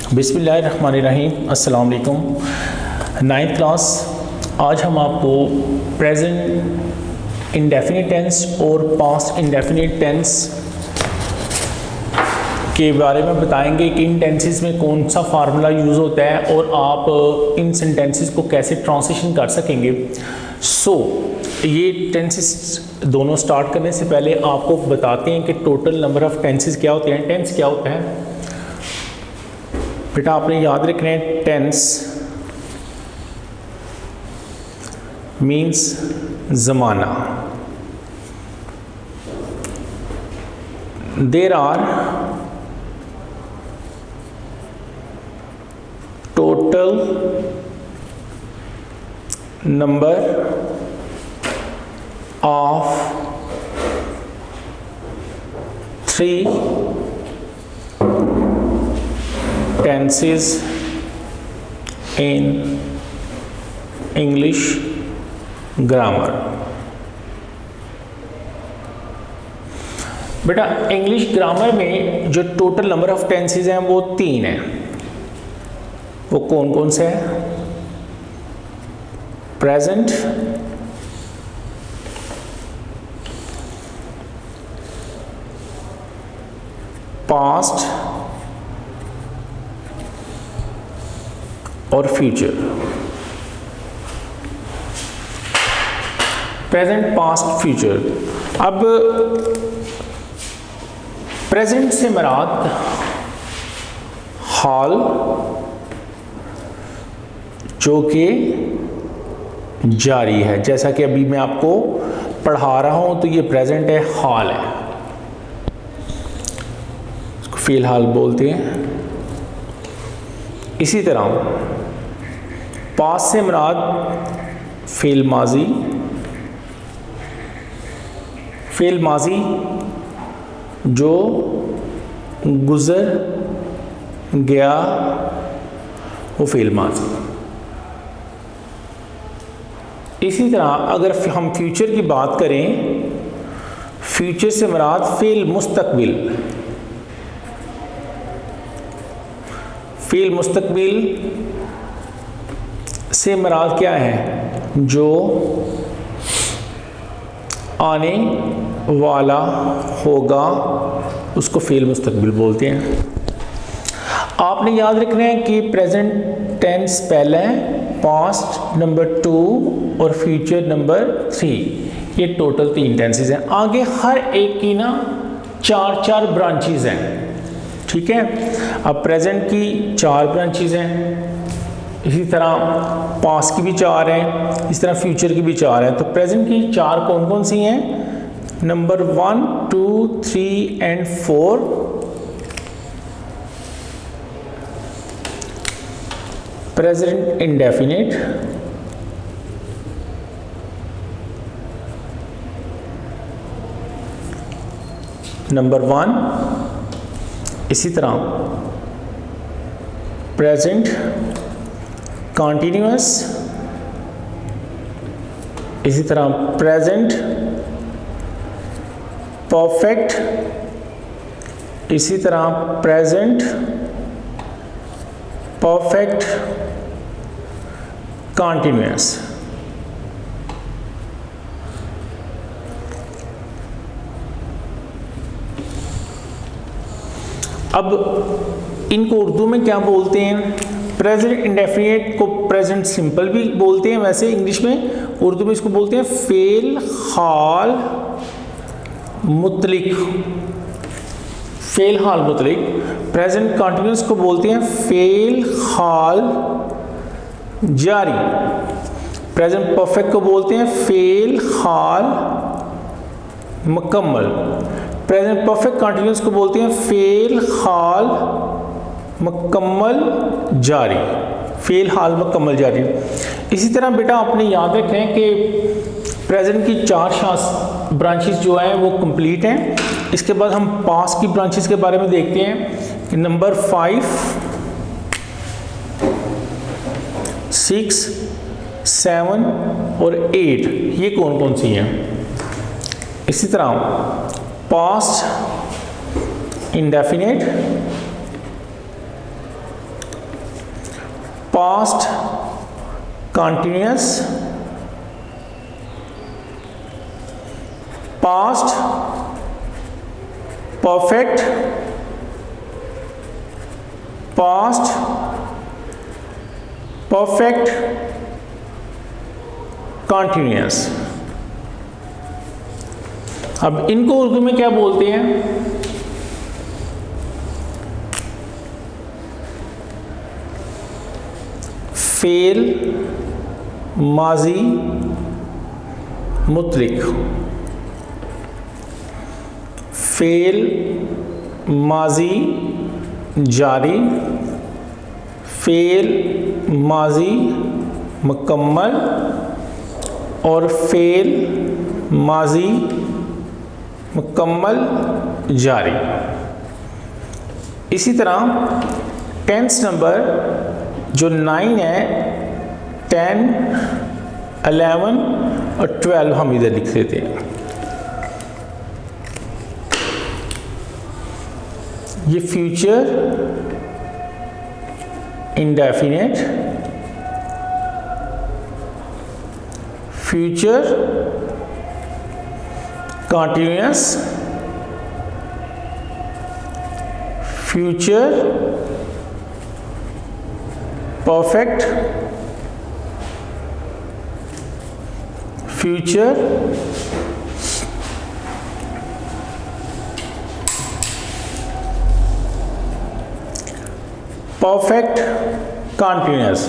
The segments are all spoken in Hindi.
बिस्मिल्लाहिर्रहमानिर्रहीम। अस्सलाम वालेकुम। नाइन्थ क्लास, आज हम आपको प्रेजेंट इंडेफिनिट टेंस और पास्ट इंडेफिनिट टेंस के बारे में बताएंगे कि इन टेंसेस में कौन सा फार्मूला यूज़ होता है और आप इन सेंटेंसेस को कैसे ट्रांसलेशन कर सकेंगे। ये टेंसेस दोनों स्टार्ट करने से पहले आपको बताते हैं कि टोटल नंबर ऑफ टेंसेस क्या होते हैं, टेंस क्या होता है। बेटा आपने याद रखना है, टेंस मीन्स ज़माना। There are total number of 3 tenses in English grammar। बेटा इंग्लिश ग्रामर में जो टोटल नंबर ऑफ टेंसेस हैं वो 3 हैं। वो कौन कौन से हैं? प्रेजेंट, पास्ट और फ्यूचर। Present, past, future. अब प्रेजेंट से मुराद हाल जो कि जारी है, जैसा कि अभी मैं आपको पढ़ा रहा हूं, तो ये प्रेजेंट है, हाल है, फिलहाल बोलते हैं। इसी तरह पास्ट से मुराद फेल माजी, फेल माजी जो गुज़र गया वो फेल माजी। इसी तरह अगर हम फ्यूचर की बात करें, फ्यूचर से मुराद फेल मुस्तकबिल, फेल मुस्तकबिल से मुराद क्या है? जो आने वाला होगा उसको फेल मुस्तकबिल बोलते हैं। आपने याद रखना है कि प्रेजेंट टेंस पहला है, पास्ट नंबर 2 और फ्यूचर नंबर 3। ये टोटल 3 टेंसेस हैं। आगे हर एक की ना 4 ब्रांचेस हैं, ठीक है। अब प्रेजेंट की 4 ब्रांचेस हैं, इसी तरह पास्ट की भी 4 हैं, इस तरह फ्यूचर की भी 4 हैं। तो प्रेजेंट की 4 कौन कौन सी हैं? Number 1, 2, 3 and 4। Present indefinite, number 1। इसी तरह प्रेजेंट कॉन्टिन्यूअस, इसी तरह प्रेजेंट परफेक्ट, इसी तरह प्रेजेंट परफेक्ट कॉन्टिन्यूअस। अब इनको उर्दू में क्या बोलते हैं? प्रेजेंट इंडेफिनिट को प्रेजेंट सिंपल भी बोलते हैं, वैसे इंग्लिश में, उर्दू में इसको बोलते हैं फेल हाल मुतलिक, फेल हाल मुतलिक। प्रेजेंट कंटिन्यूअस को बोलते हैं फेल हाल जारी। प्रेजेंट परफेक्ट को बोलते हैं फेल हाल मुकम्मल। प्रेजेंट परफेक्ट कंटिन्यूअस को बोलते हैं फेल हाल मुकम्मल जारी, फेल हाल मुकम्मल जारी। इसी तरह बेटा आपने याद रखें कि प्रेजेंट की 4 ब्रांचेस जो हैं वो कंप्लीट हैं। इसके बाद हम पास्ट की ब्रांचेस के बारे में देखते हैं कि नंबर 5, 6, 7 और 8 ये कौन कौन सी हैं। इसी तरह past indefinite, past continuous, past perfect, past perfect continuous. अब इनको उर्दू में क्या बोलते हैं? फेल माजी मुतलिक, फेल माजी जारी, फेल माजी मुकम्मल और फेल माजी मुकम्मल जारी। इसी तरह टेंस नंबर जो 9 है, 10, 11 और 12 हम इधर लिख देते हैं। ये future indefinite, future continuous, future perfect, future perfect continuous.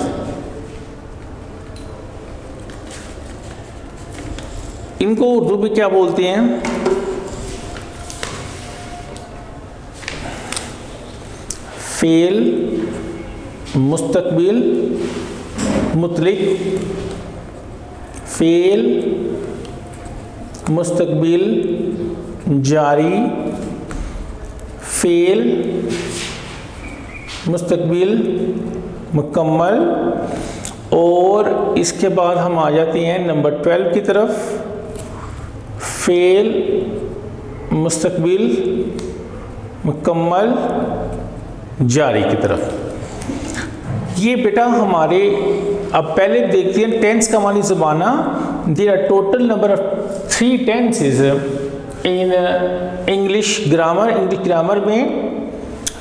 इनको उर्दू में क्या बोलते हैं? फेल मुस्तकबिल मुतलिक, फेल मुस्तकबिल जारी, फेल मुस्तकबिल मुकम्मल। और इसके बाद हम आ जाते हैं नंबर 12 की तरफ, फेल मुस्तकबिल मुकम्मल जारी की तरफ। ये बेटा हमारे, अब पहले देखते हैं टेंस का हमारी ज़माना। There are total number of 3 tenses in English grammar. English grammar में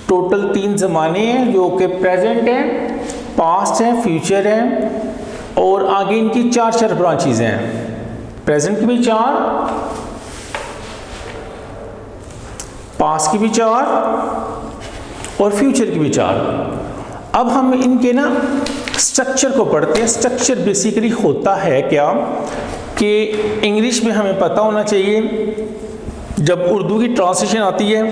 टोटल 3 ज़माने हैं, जो कि प्रेजेंट है, पास्ट है, फ्यूचर है, और आगे इनकी 4 ब्रांचेज हैं। प्रेजेंट की भी 4, पास्ट की भी 4 और फ्यूचर की भी 4। अब हम इनके ना स्ट्रक्चर को पढ़ते हैं। स्ट्रक्चर बेसिकली होता है क्या कि इंग्लिश में हमें पता होना चाहिए, जब उर्दू की ट्रांसलेशन आती है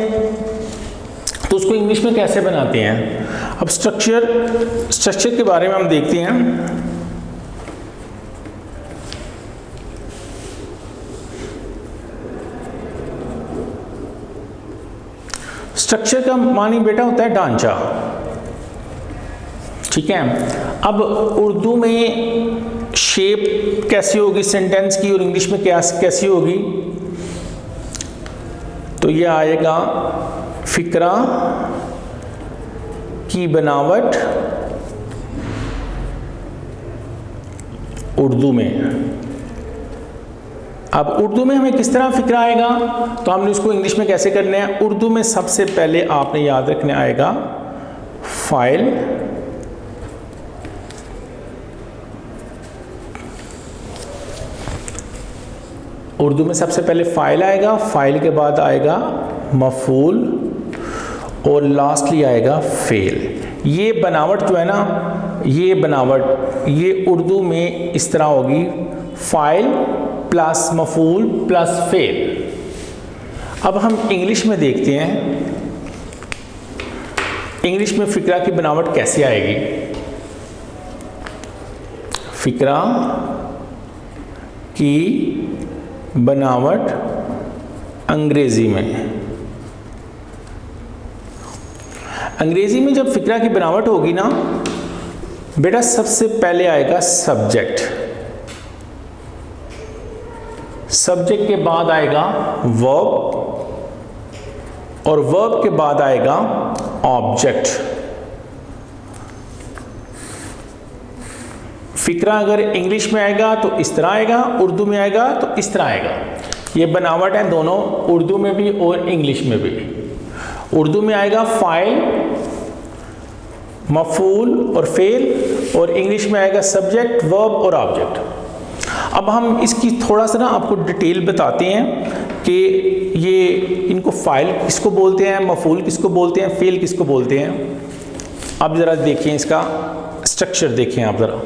तो उसको इंग्लिश में कैसे बनाते हैं। अब स्ट्रक्चर के बारे में हम देखते हैं। स्ट्रक्चर का मानी बेटा होता है ढांचा, ठीक है। अब उर्दू में शेप कैसी होगी सेंटेंस की और इंग्लिश में कैसी होगी, तो ये आएगा फिक्रा की बनावट उर्दू में। अब उर्दू में हमें किस तरह फिक्रा आएगा, तो हमने उसको इंग्लिश में कैसे करना है। उर्दू में सबसे पहले आपने याद रखने आएगा फाइल, उर्दू में सबसे पहले फाइल आएगा, फाइल के बाद आएगा मफूल और लास्टली आएगा फेल। ये बनावट जो है ना, ये बनावट ये उर्दू में इस तरह होगी, फाइल प्लस मफूल प्लस फेल। अब हम इंग्लिश में देखते हैं, इंग्लिश में फिक्रा की बनावट कैसे आएगी। फिक्रा की बनावट अंग्रेजी में जब फिक्रा की बनावट होगी ना बेटा, सबसे पहले आएगा सब्जेक्ट, सब्जेक्ट के बाद आएगा वर्ब और वर्ब के बाद आएगा ऑब्जेक्ट। फ़िक्रा अगर इंग्लिश में आएगा तो इस तरह आएगा, उर्दू में आएगा तो इस तरह आएगा। ये बनावट है दोनों, उर्दू में भी और इंग्लिश में भी। उर्दू में आएगा फ़ाइल, मफ़ूल और फ़ेल, और इंग्लिश में आएगा सब्जेक्ट, वर्ब और ऑब्जेक्ट। अब हम इसकी थोड़ा सा ना आपको डिटेल बताते हैं कि ये इनको फ़ाइल किसको बोलते हैं, मफ़ूल किसको बोलते हैं, फ़ेल किसको बोलते हैं। अब ज़रा देखिए इसका स्ट्रक्चर देखें आप ज़रा।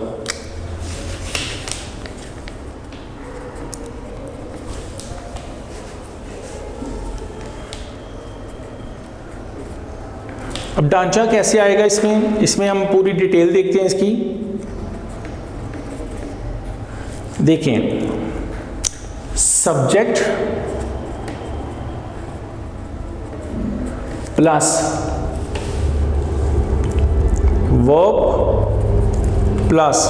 अब ढांचा कैसे आएगा इसमें हम पूरी डिटेल देखते हैं इसकी। देखें, subject plus verb plus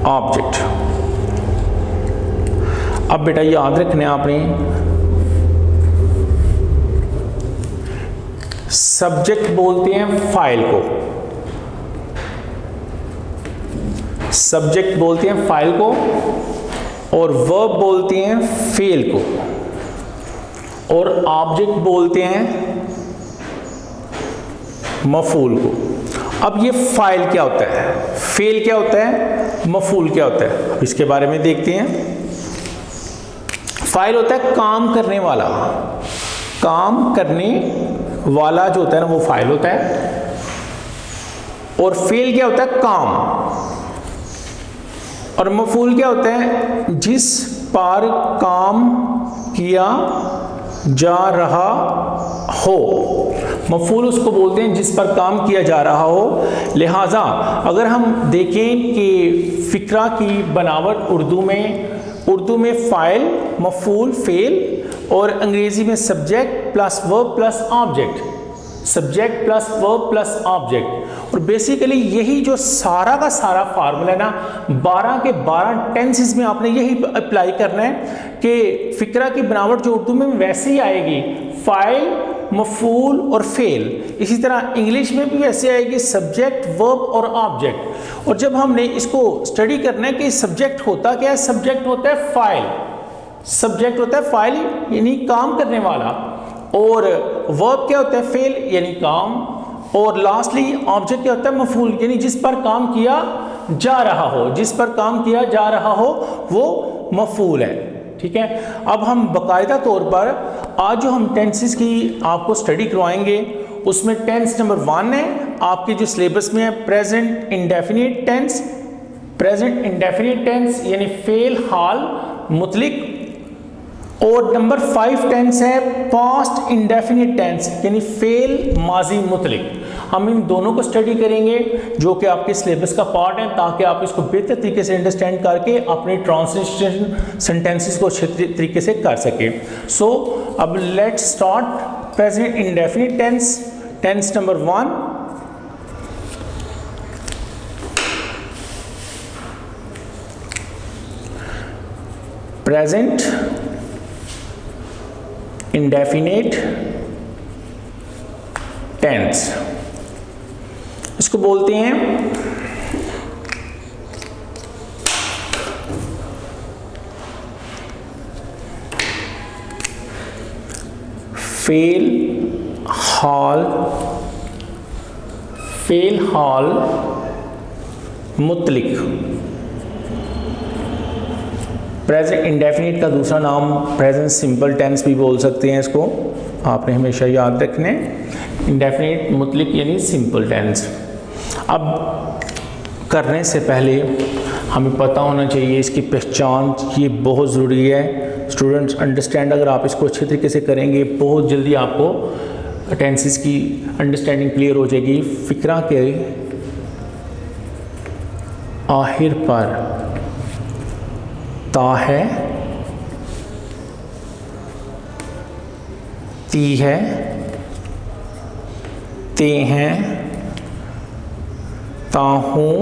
object. अब बेटा याद रखना है आपने, सब्जेक्ट बोलते हैं फाइल को, सब्जेक्ट बोलते हैं फाइल को, और वर्ब बोलते हैं फेल को, और ऑब्जेक्ट बोलते हैं मफूल को। अब ये फाइल क्या होता है, फेल क्या होता है, मफूल क्या होता है, अब इसके बारे में देखते हैं। फाइल होता है काम करने वाला, काम करने वाला जो होता है ना वो फाइल होता है, और फेल क्या होता है, काम, और मफूल क्या होता है, जिस पर काम किया जा रहा हो। मफूल उसको बोलते हैं जिस पर काम किया जा रहा हो। लिहाजा अगर हम देखें कि फ़िक्रा की बनावट उर्दू में फ़ाइल, मफूल, फ़ेल, और अंग्रेज़ी में subject plus verb plus object, subject plus verb plus object. और बेसिकली यही जो सारा का सारा फार्मूला है ना, 12 के 12 टेंसेस में आपने यही अप्लाई करना है कि फ़िक्रा की बनावट जो उर्दू में वैसे ही आएगी, फ़ाइल, मफूल और फेल। इसी तरह इंग्लिश में भी वैसे आएगी, सब्जेक्ट, वर्ब और ऑब्जेक्ट। और जब हमने इसको स्टडी करना है कि सब्जेक्ट होता क्या है, सब्जेक्ट होता है फाइल, सब्जेक्ट होता है फाइल यानी काम करने वाला, और वर्ब क्या होता है, फेल यानी काम, और लास्टली ऑब्जेक्ट क्या होता है, मफूल यानी जिस पर काम किया जा रहा हो, जिस पर काम किया जा रहा हो वो मफूल है। ठीक है, अब हम बाकायदा तौर पर आज जो हम टेंसेस की आपको स्टडी करवाएंगे उसमें टेंस नंबर 1 है आपके जो सिलेबस में है, present indefinite tense, present indefinite tense यानी फेल, हाल, मुतलिक, और नंबर 5 टेंस है पास्ट इंडेफिनिट टेंस यानी फेल, माजी, मुतलिक। हम इन दोनों को स्टडी करेंगे जो कि आपके सिलेबस का पार्ट है, ताकि आप इसको बेहतर तरीके से अंडरस्टैंड करके अपने ट्रांसलेशन सेंटेंसेस को अच्छे तरीके से कर सकें। सो अब let's start present indefinite tense, tense number 1। Present indefinite tense, इसको बोलते हैं फेल, हाल, फेल, हाल, मुतलिक। प्रेजेंट इंडेफिनिट का दूसरा नाम प्रेजेंट सिंपल टेंस भी बोल सकते हैं, इसको आपने हमेशा याद रखने, इंडेफिनिट, मुतलिक यानी सिंपल टेंस। अब करने से पहले हमें पता होना चाहिए इसकी पहचान, ये बहुत ज़रूरी है स्टूडेंट्स अंडरस्टैंड। अगर आप इसको अच्छे तरीके से करेंगे बहुत जल्दी आपको टेंसेस की अंडरस्टैंडिंग क्लियर हो जाएगी। फ़िक्रा के आखिर पर ता है, ती है, ते हैं, ताहूं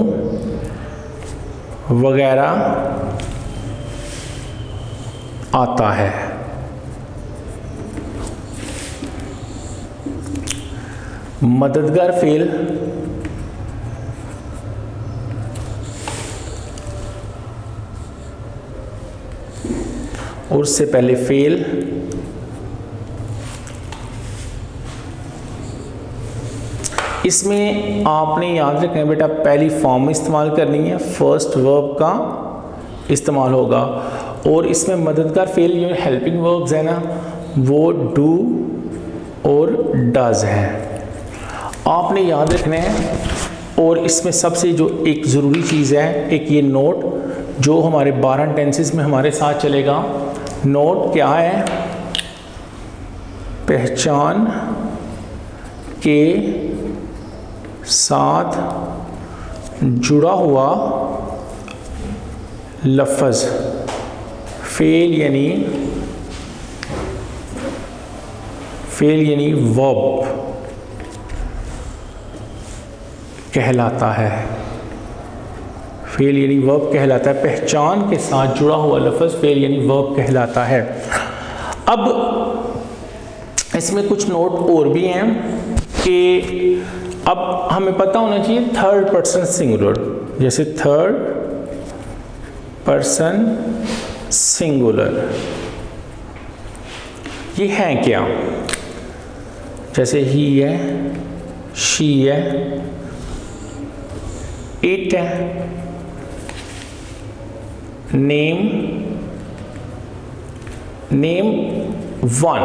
वगैरह आता है। मददगार फेल और उससे पहले फेल, इसमें आपने याद रखना है बेटा पहली फॉर्म इस्तेमाल करनी है, फर्स्ट वर्ब का इस्तेमाल होगा, और इसमें मददगार फेल जो हेल्पिंग वर्ब्स है ना वो डू और डज है, आपने याद रखना है। और इसमें सबसे जो एक ज़रूरी चीज़ है, एक ये नोट जो हमारे 12 टेंसेस में हमारे साथ चलेगा। नोट क्या है? पहचान के साथ जुड़ा हुआ लफ्ज़ फेल यानी वर्ब कहलाता है। फेल यानी वर्ब कहलाता है। पहचान के साथ जुड़ा हुआ लफ्ज़ फेल यानी वर्ब कहलाता है। अब इसमें कुछ नोट और भी हैं कि अब हमें पता होना चाहिए थर्ड पर्सन सिंगुलर, जैसे थर्ड पर्सन सिंगुलर ये है क्या? जैसे ही है, शी है, इट है, नेम वन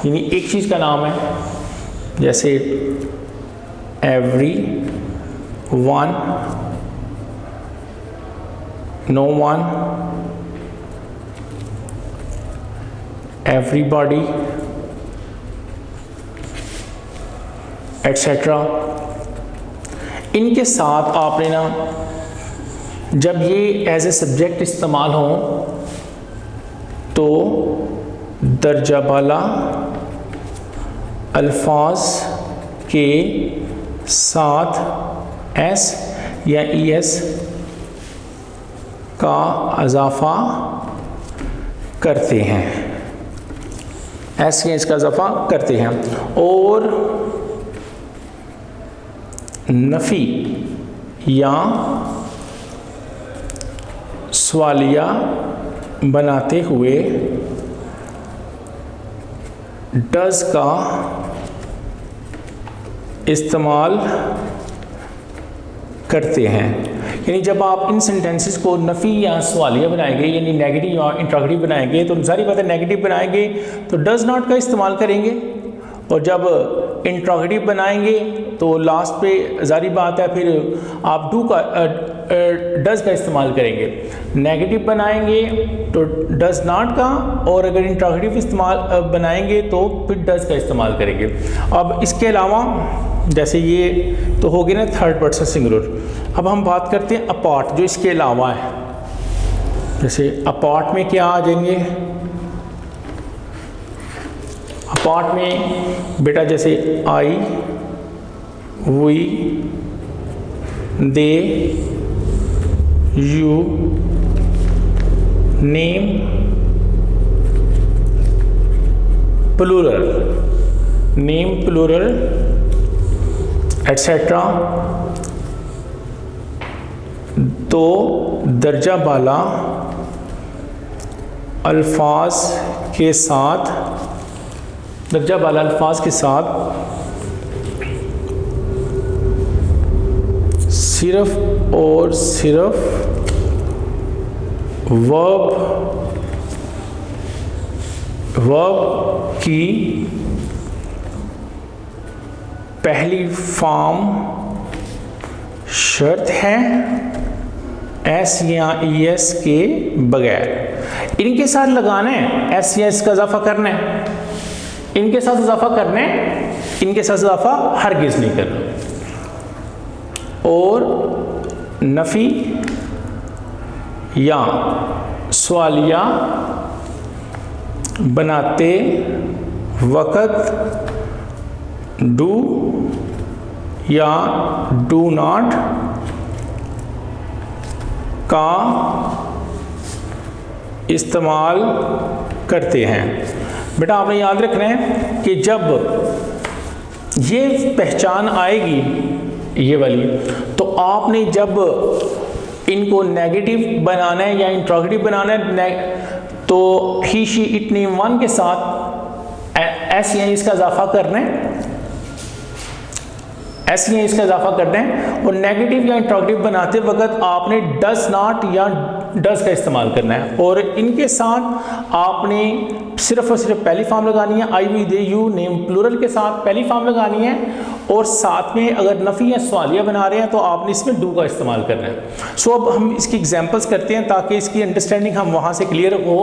यानी एक चीज़ का नाम है, जैसे every one, no one, everybody etcetera. इनके साथ आपने ना जब ये एज ए सब्जेक्ट इस्तेमाल हो तो दर्जा बाला अल्फाज के साथ एस या ई एस का इजाफा करते हैं, एस या इसका इजाफा करते हैं। और नफ़ी या सवालिया बनाते हुए डज का इस्तेमाल करते हैं। यानी जब आप इन सेंटेंसेस को नफ़ी या सवालिया बनाएंगे यानी नेगेटिव या इंट्रोगेटिव बनाएंगे तो सारी बातें नेगेटिव बनाएंगे तो डज नॉट का इस्तेमाल करेंगे, और जब इंट्रोगेटिव बनाएंगे तो लास्ट पे जारी बात है फिर आप डू का डज का इस्तेमाल करेंगे। नेगेटिव बनाएंगे तो डज नॉट का, और अगर इंट्रोगेटिव इस्तेमाल बनाएंगे तो फिर डज का इस्तेमाल करेंगे। अब इसके अलावा जैसे ये तो हो गया ना थर्ड पर्सन सिंगुलर। अब हम बात करते हैं अपार्ट जो इसके अलावा है। जैसे अपार्ट में क्या आ जाएंगे? अपार्ट में बेटा जैसे I, we, they, you, name, plural, etcetera. तो दर्जा बाला अल्फाज के साथ सिर्फ और सिर्फ वर्ब की पहली फॉर्म शर्त है एस या ई एस के बगैर। इनके साथ लगाना है एस या एस का इजाफा करना है, इनके साथ इजाफा करना है, इनके साथ इजाफा हरगिज़ नहीं करना। और नफ़ी या सवालिया बनाते वक़्त डू या डू नॉट का इस्तेमाल करते हैं। बेटा आपने याद रखना है कि जब ये पहचान आएगी ये वाली, तो आपने जब इनको नेगेटिव बनाना है या इंट्रोगेटिव बनाना है तो तो ही शी इट नेम वन के साथ एस या इसका इजाफा करना है, एस या इसका इजाफा करना है। और नेगेटिव या इंट्रोगेटिव बनाते वक्त आपने डज नॉट या डज का इस्तेमाल करना है, और इनके साथ आपने सिर्फ और सिर्फ पहली फॉर्म लगानी है, I we they you name plural के साथ पहली फॉर्म लगानी है, और साथ में अगर नफ़ी या सवालिया बना रहे हैं तो आपने इसमें डू का इस्तेमाल करना है। सो अब हम इसकी एग्जांपल्स करते हैं ताकि इसकी अंडरस्टैंडिंग हम वहाँ से क्लियर हो,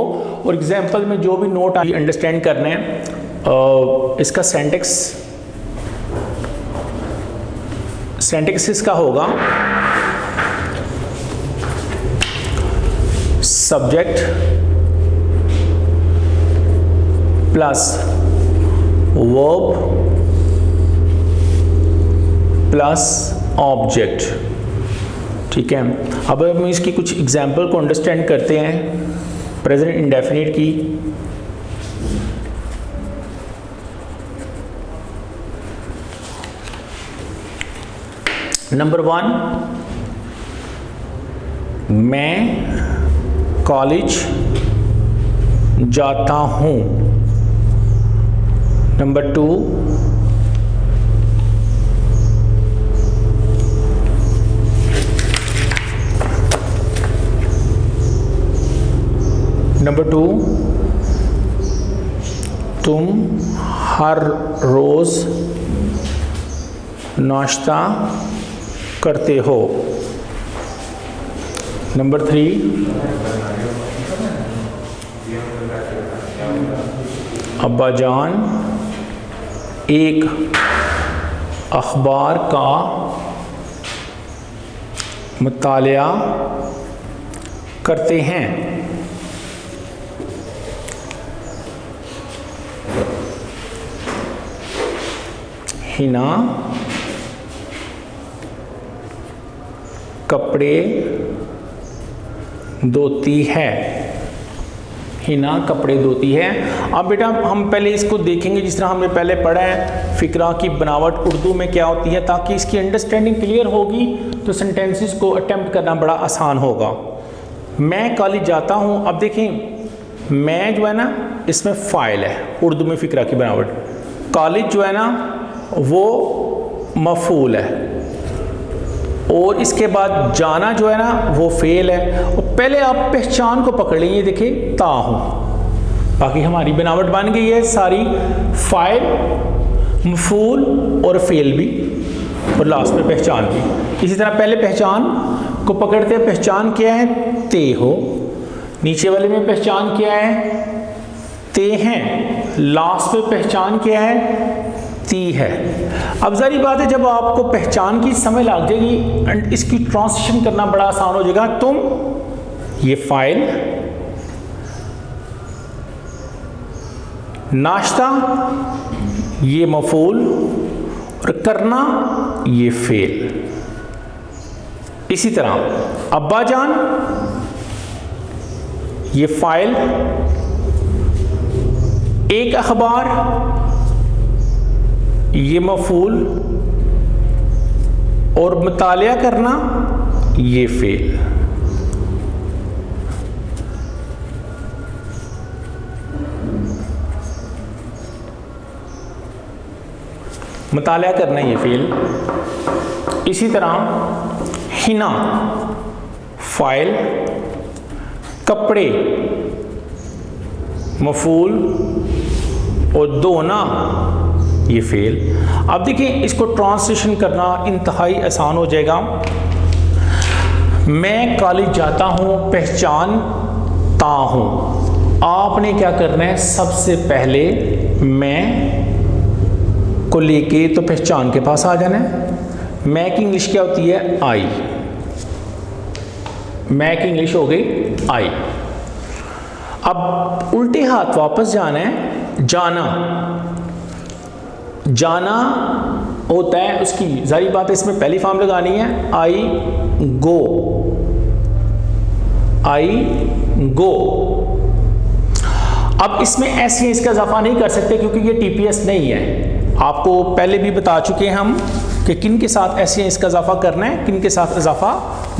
और एग्जांपल में जो भी नोट आई अंडरस्टैंड करना है। इसका सेंटेक्स इसका होगा subject plus verb plus object. ठीक है, अब हम इसकी कुछ एग्जांपल को अंडरस्टैंड करते हैं प्रेजेंट इंडेफिनिट की। नंबर 1, मैं कॉलेज जाता हूँ। नंबर 2, तुम हर रोज नाश्ता करते हो। नंबर 3, अब्बाजान एक अखबार का मुतालिया करते हैं। हिना कपड़े धोती है। हिना कपड़े धोती है। अब बेटा हम पहले इसको देखेंगे जिस तरह हमने पहले पढ़ा है फ़िक्रा की बनावट उर्दू में क्या होती है, ताकि इसकी अंडरस्टैंडिंग क्लियर होगी तो सेंटेंसेस को अटेम्प्ट करना बड़ा आसान होगा। मैं कॉलेज जाता हूँ। अब देखें मैं जो है ना इसमें फ़ाइल है उर्दू में फ़िक्रा की बनावट, कॉलेज जो है ना वो मफ़ूल है, और इसके बाद जाना जो है ना वो फेल है। और पहले आप पहचान को पकड़ लीजिए, देखिए ता हूँ, बाकी हमारी बनावट बन गई है सारी, फाइल मफूल और फेल भी, और लास्ट में पहचान भी। इसी तरह पहले पहचान को पकड़ते हैं, पहचान क्या है ते हो, नीचे वाले में पहचान क्या है ते हैं, लास्ट में पहचान क्या है ती है। अब जारी बात है जब आपको पहचान की समझ लग जाएगी एंड इसकी ट्रांसलेशन करना बड़ा आसान हो जाएगा। तुम ये फाइल, नाश्ता ये मफूल, और करना ये फेल। इसी तरह अब्बाजान ये फाइल, एक अखबार ये मफूल, और मुतालिया करना ये फेल। मुतालिया करना ये फेल। इसी तरह हिना फाइल, कपड़े मफूल, और धोना ये फेल। अब देखिए इसको ट्रांसलेशन करना इंतहाई आसान हो जाएगा। मैं कॉलेज जाता हूँ, पहचानता हूँ। आपने क्या करना है, सबसे पहले मैं को लेके तो पहचान के पास आ जाना है। मैं की इंग्लिश क्या होती है आई, मैं की इंग्लिश हो गई आई। अब उल्टे हाथ वापस जाना है, जाना, जाना होता है उसकी जारी बात है इसमें पहली फॉर्म लगानी है आई गो, आई गो। अब इसमें ऐसे इसका इजाफा नहीं कर सकते क्योंकि ये टीपीएस नहीं है। आपको पहले भी बता चुके हैं हम कि किन के साथ एस या इसका इजाफा करना है, किन के साथ इजाफा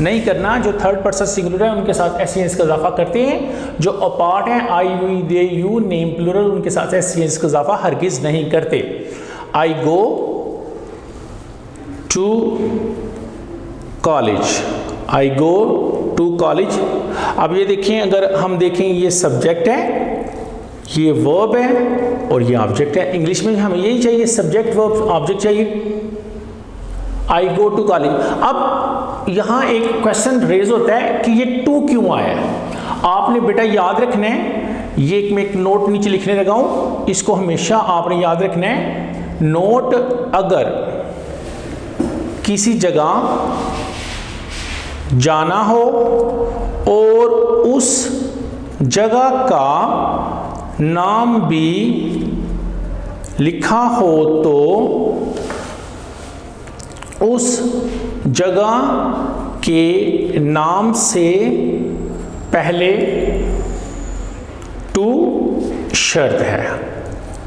नहीं करना। जो थर्ड पर्सन सिंगुलर है उनके साथ एस या इसका इजाफा करते हैं, जो अपार्ट हैं I we they you name plural उनके साथ एस या इसका इजाफा हरगिज नहीं करते। I go to college, I go to college. अब ये देखिए, अगर हम देखें ये सब्जेक्ट है, ये वर्ब है और ये ऑब्जेक्ट है। इंग्लिश में हमें यही चाहिए, सब्जेक्ट वर्ब ऑब्जेक्ट चाहिए। आई गो टू कॉलेज। अब यहाँ एक क्वेश्चन रेज होता है कि ये टू क्यों आया है। आपने बेटा याद रखना है, ये मैं एक नोट नीचे लिखने लगा हूँ, इसको हमेशा आपने याद रखना है। नोट, अगर किसी जगह जाना हो और उस जगह का नाम भी लिखा हो तो उस जगह के नाम से पहले टू शर्त है।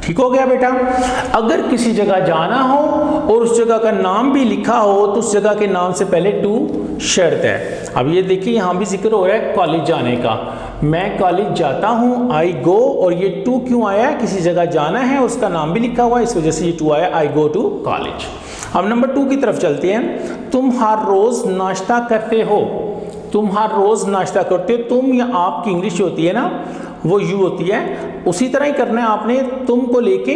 ठीक हो गया बेटा। अगर किसी जगह जाना हो और उस जगह का नाम भी लिखा हो तो उस जगह के नाम से पहले टू शर्त है। अब ये देखिए, यहाँ भी जिक्र हो रहा है कॉलेज जाने का। मैं कॉलेज जाता हूँ, आई गो, और ये टू क्यों आया है, किसी जगह जाना है उसका नाम भी लिखा हुआ है, इस वजह से ये टू आया, आई गो टू कॉलेज। अब नंबर 2 की तरफ चलते हैं। तुम हर रोज नाश्ता करते हो, तुम हर रोज नाश्ता करते हो। तुम या आपकी इंग्लिश होती है ना, वो यू होती है, उसी तरह ही करना है आपने। तुम को लेके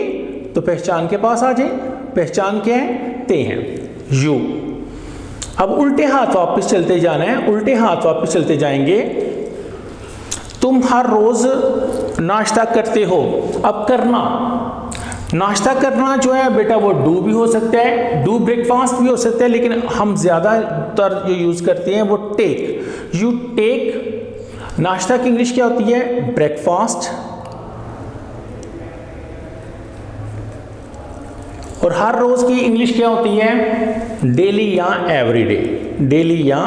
तो पहचान के पास आ जाए। पहचान क्या है, ते हैं, यू। अब उल्टे हाथ वापस चलते जाना है, उल्टे हाथ वापस चलते जाएंगे। तुम हर रोज नाश्ता करते हो। अब करना, नाश्ता करना जो है बेटा वो डू भी हो सकता है, डू ब्रेकफास्ट भी हो सकता है, लेकिन हम ज़्यादातर जो यूज़ करते हैं वो टेक, यू टेक। नाश्ता की इंग्लिश क्या होती है, ब्रेकफास्ट। और हर रोज़ की इंग्लिश क्या होती है, डेली या एवरीडे, डेली या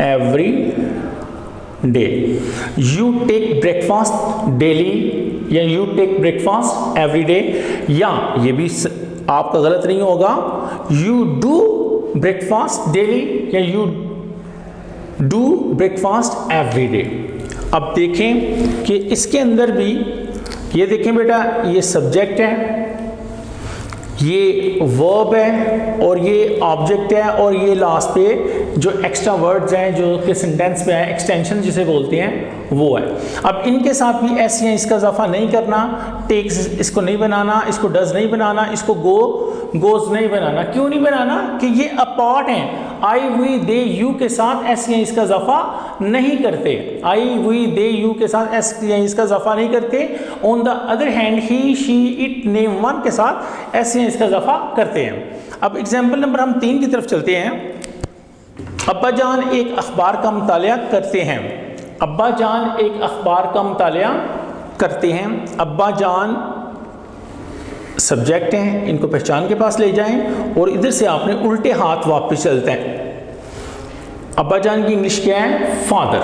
every day. You take breakfast daily या you take breakfast every day, या ये भी आपका गलत नहीं होगा, यू डू ब्रेकफास्ट डेली या you do breakfast every day. अब देखें कि इसके अंदर भी ये देखें बेटा, ये सब्जेक्ट है, ये वर्ब है और ये ऑब्जेक्ट है, और ये लास्ट पे जो एक्स्ट्रा वर्ड्स हैं जो कि सेंटेंस में है, एक्सटेंशन जिसे बोलते हैं वो है। अब इनके साथ भी एस या इसका इजाफा नहीं करना, टेक्स इसको नहीं बनाना, इसको डज नहीं बनाना, इसको गो गोज नहीं बनाना। क्यों नहीं बनाना, कि ये अपार्ट हैं। आई वी दे यू के साथ एस या इसका इजाफा नहीं करते, आई वी दे यू के साथ एस या इसका इजाफा नहीं करते। On the other hand he she it name one के साथ एस या इसका इजाफा करते हैं। अब एग्जाम्पल नंबर हम 3 की तरफ चलते हैं। अब्बा जान एक अखबार का मुतालिया करते हैं। अब्बा जान एक अखबार का मुतालिया करते हैं। अब्बा जान सब्जेक्ट हैं, इनको पहचान के पास ले जाएं और इधर से आपने उल्टे हाथ वापस चलते हैं। अब्बा जान की इंग्लिश क्या है, फादर।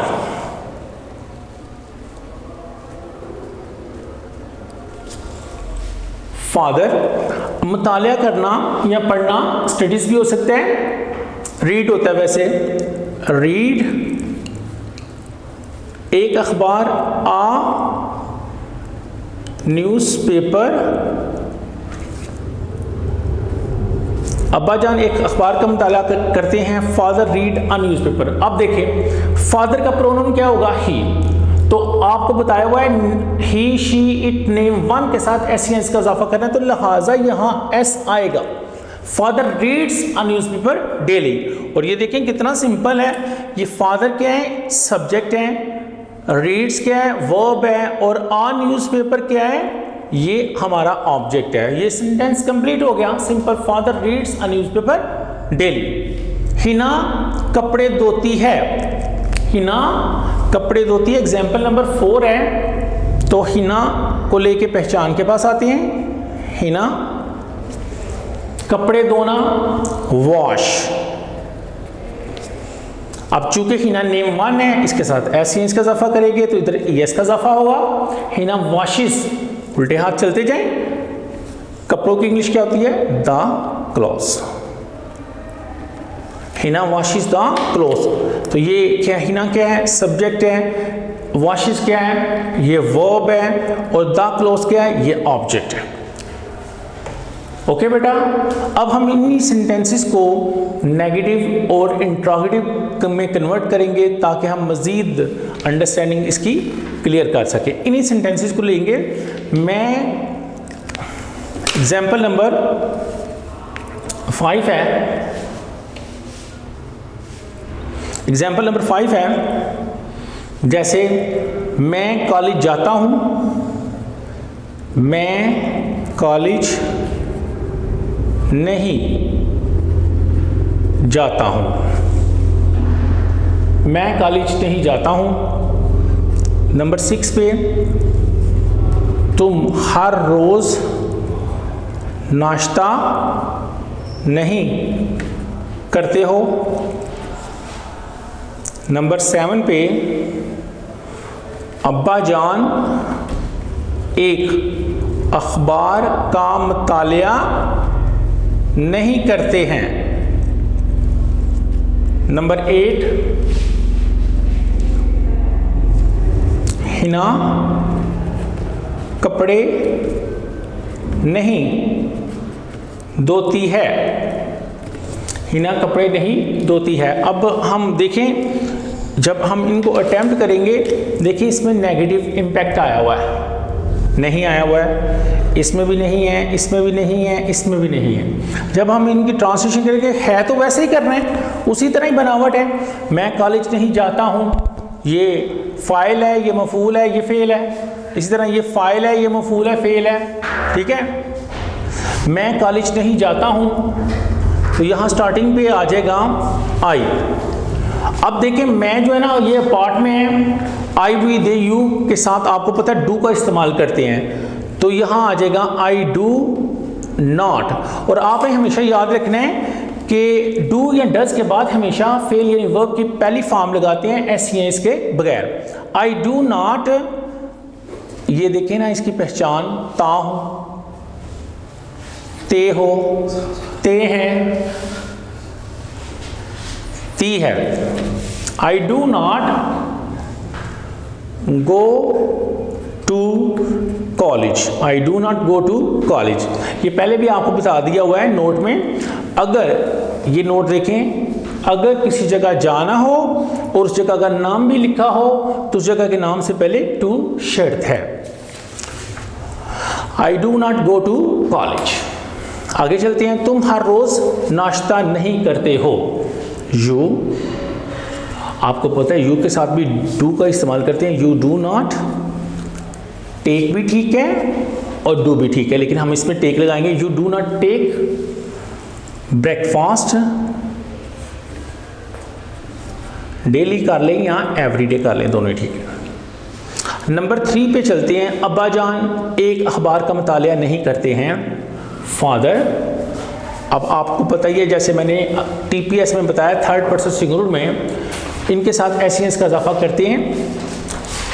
फादर। मुतालिया करना या पढ़ना स्टडीज भी हो सकता है, रीड होता है वैसे, रीड एक अखबार, आ न्यूज़पेपर। अब्बा जान एक अखबार का मुताला करते हैं, फादर रीड अ न्यूज़पेपर। अब देखें फादर का प्रोनाउन क्या होगा, ही। तो आपको बताया हुआ है ही शी इट नेम वन के साथ एस या इसका इजाफा करना है, तो लिहाजा यहाँ एस आएगा। Father reads a newspaper daily. और ये देखें कितना सिंपल है, ये फादर क्या है, सब्जेक्ट है, रीड्स क्या है, वर्ब है, और अ न्यूज़पेपर क्या है, ये हमारा ऑब्जेक्ट है। ये सेंटेंस कंप्लीट हो गया, simple. Father reads a newspaper daily. Hina कपड़े धोती है, हिना कपड़े धोती है। एग्जाम्पल नंबर 4 है, तो हिना को लेके पहचान के पास आते हैं। हिना कपड़े धोना, वॉश। अब चूंकि हिना नेम वन है, इसके साथ एस या इसका इजाफा करेंगे तो इधर एस का इजाफा होगा। हिना वॉशिस, उल्टे हाथ चलते जाएं। कपड़ों की इंग्लिश क्या होती है, the clothes. Hina washes the cloth. तो ये क्या, हिना क्या है, सब्जेक्ट है, वॉशेस क्या है, ये वर्ब है, और द क्लोथ क्या है, ये ऑब्जेक्ट है। ओके बेटा, अब हम इन्हीं सेंटेंसेस को नेगेटिव और इंट्रोगेटिव में कन्वर्ट करेंगे ताकि हम मज़ीद अंडरस्टैंडिंग इसकी क्लियर कर सकें। इन्हीं सेंटेंसेस को लेंगे। मैं एग्जाम्पल नंबर 5 है, एग्जाम्पल नंबर 5 है, जैसे मैं कॉलेज जाता हूँ, मैं कॉलेज नहीं जाता हूँ, मैं कॉलेज नहीं जाता हूँ। नंबर 6 पे, तुम हर रोज़ नाश्ता नहीं करते हो। नंबर 7 पे, अब्बा जान एक अखबार का मुतालिया नहीं करते हैं। नंबर 8, हिना कपड़े नहीं धोती है, हिना कपड़े नहीं धोती है। अब हम देखें, जब हम इनको अटेम्प्ट करेंगे, देखिए इसमें नेगेटिव इम्पैक्ट आया हुआ है, नहीं आया हुआ है, इसमें भी नहीं है, इसमें भी नहीं है, इसमें भी नहीं है। जब हम इनकी ट्रांसलेशन करेंगे, है तो वैसे ही करना है, उसी तरह ही बनावट है। मैं कॉलेज नहीं जाता हूँ, ये फाइल है, ये मफूल है, ये फेल है। इसी तरह ये फाइल है, ये मफूल है, फेल है। ठीक है, मैं कॉलेज नहीं जाता हूँ, तो यहाँ स्टार्टिंग पे आ जाएगा आई। अब देखें, मैं जो है ना, ये पार्ट में है, आई वी दे यू के साथ आपको पता है डू का इस्तेमाल करते हैं, तो यहाँ आ जाएगा आई डू नॉट। और आपने हमेशा याद रखना है कि डू या डज के बाद हमेशा फेल यानी वर्ब की पहली फॉर्म लगाते हैं एस या इसके बगैर। आई डू नॉट, ये देखें ना, इसकी पहचान ता हो, ते हो, ते है, ती है। I do not go to college, I do not go to college. ये पहले भी आपको बता दिया हुआ है नोट में। अगर ये नोट देखें, अगर किसी जगह जाना हो और उस जगह का नाम भी लिखा हो तो उस जगह के नाम से पहले टू शर्त है। I do not go to college. आगे चलते हैं, तुम हर रोज नाश्ता नहीं करते हो। यू, आपको पता है यू के साथ भी डू का इस्तेमाल करते हैं। यू डू नॉट, टेक भी ठीक है और डू भी ठीक है, लेकिन हम इसमें टेक लगाएंगे। You do not take breakfast, daily कर लें या एवरीडे कर लें, दोनों ही ठीक है। नंबर 3 पे चलते हैं, अब्बा जान एक अखबार का मुतालिया नहीं करते हैं। फादर, अब आपको पता ही है, जैसे मैंने टीपीएस में बताया, थर्ड पर्सन सिंगुलर में इनके साथ एस का इजाफा करते हैं।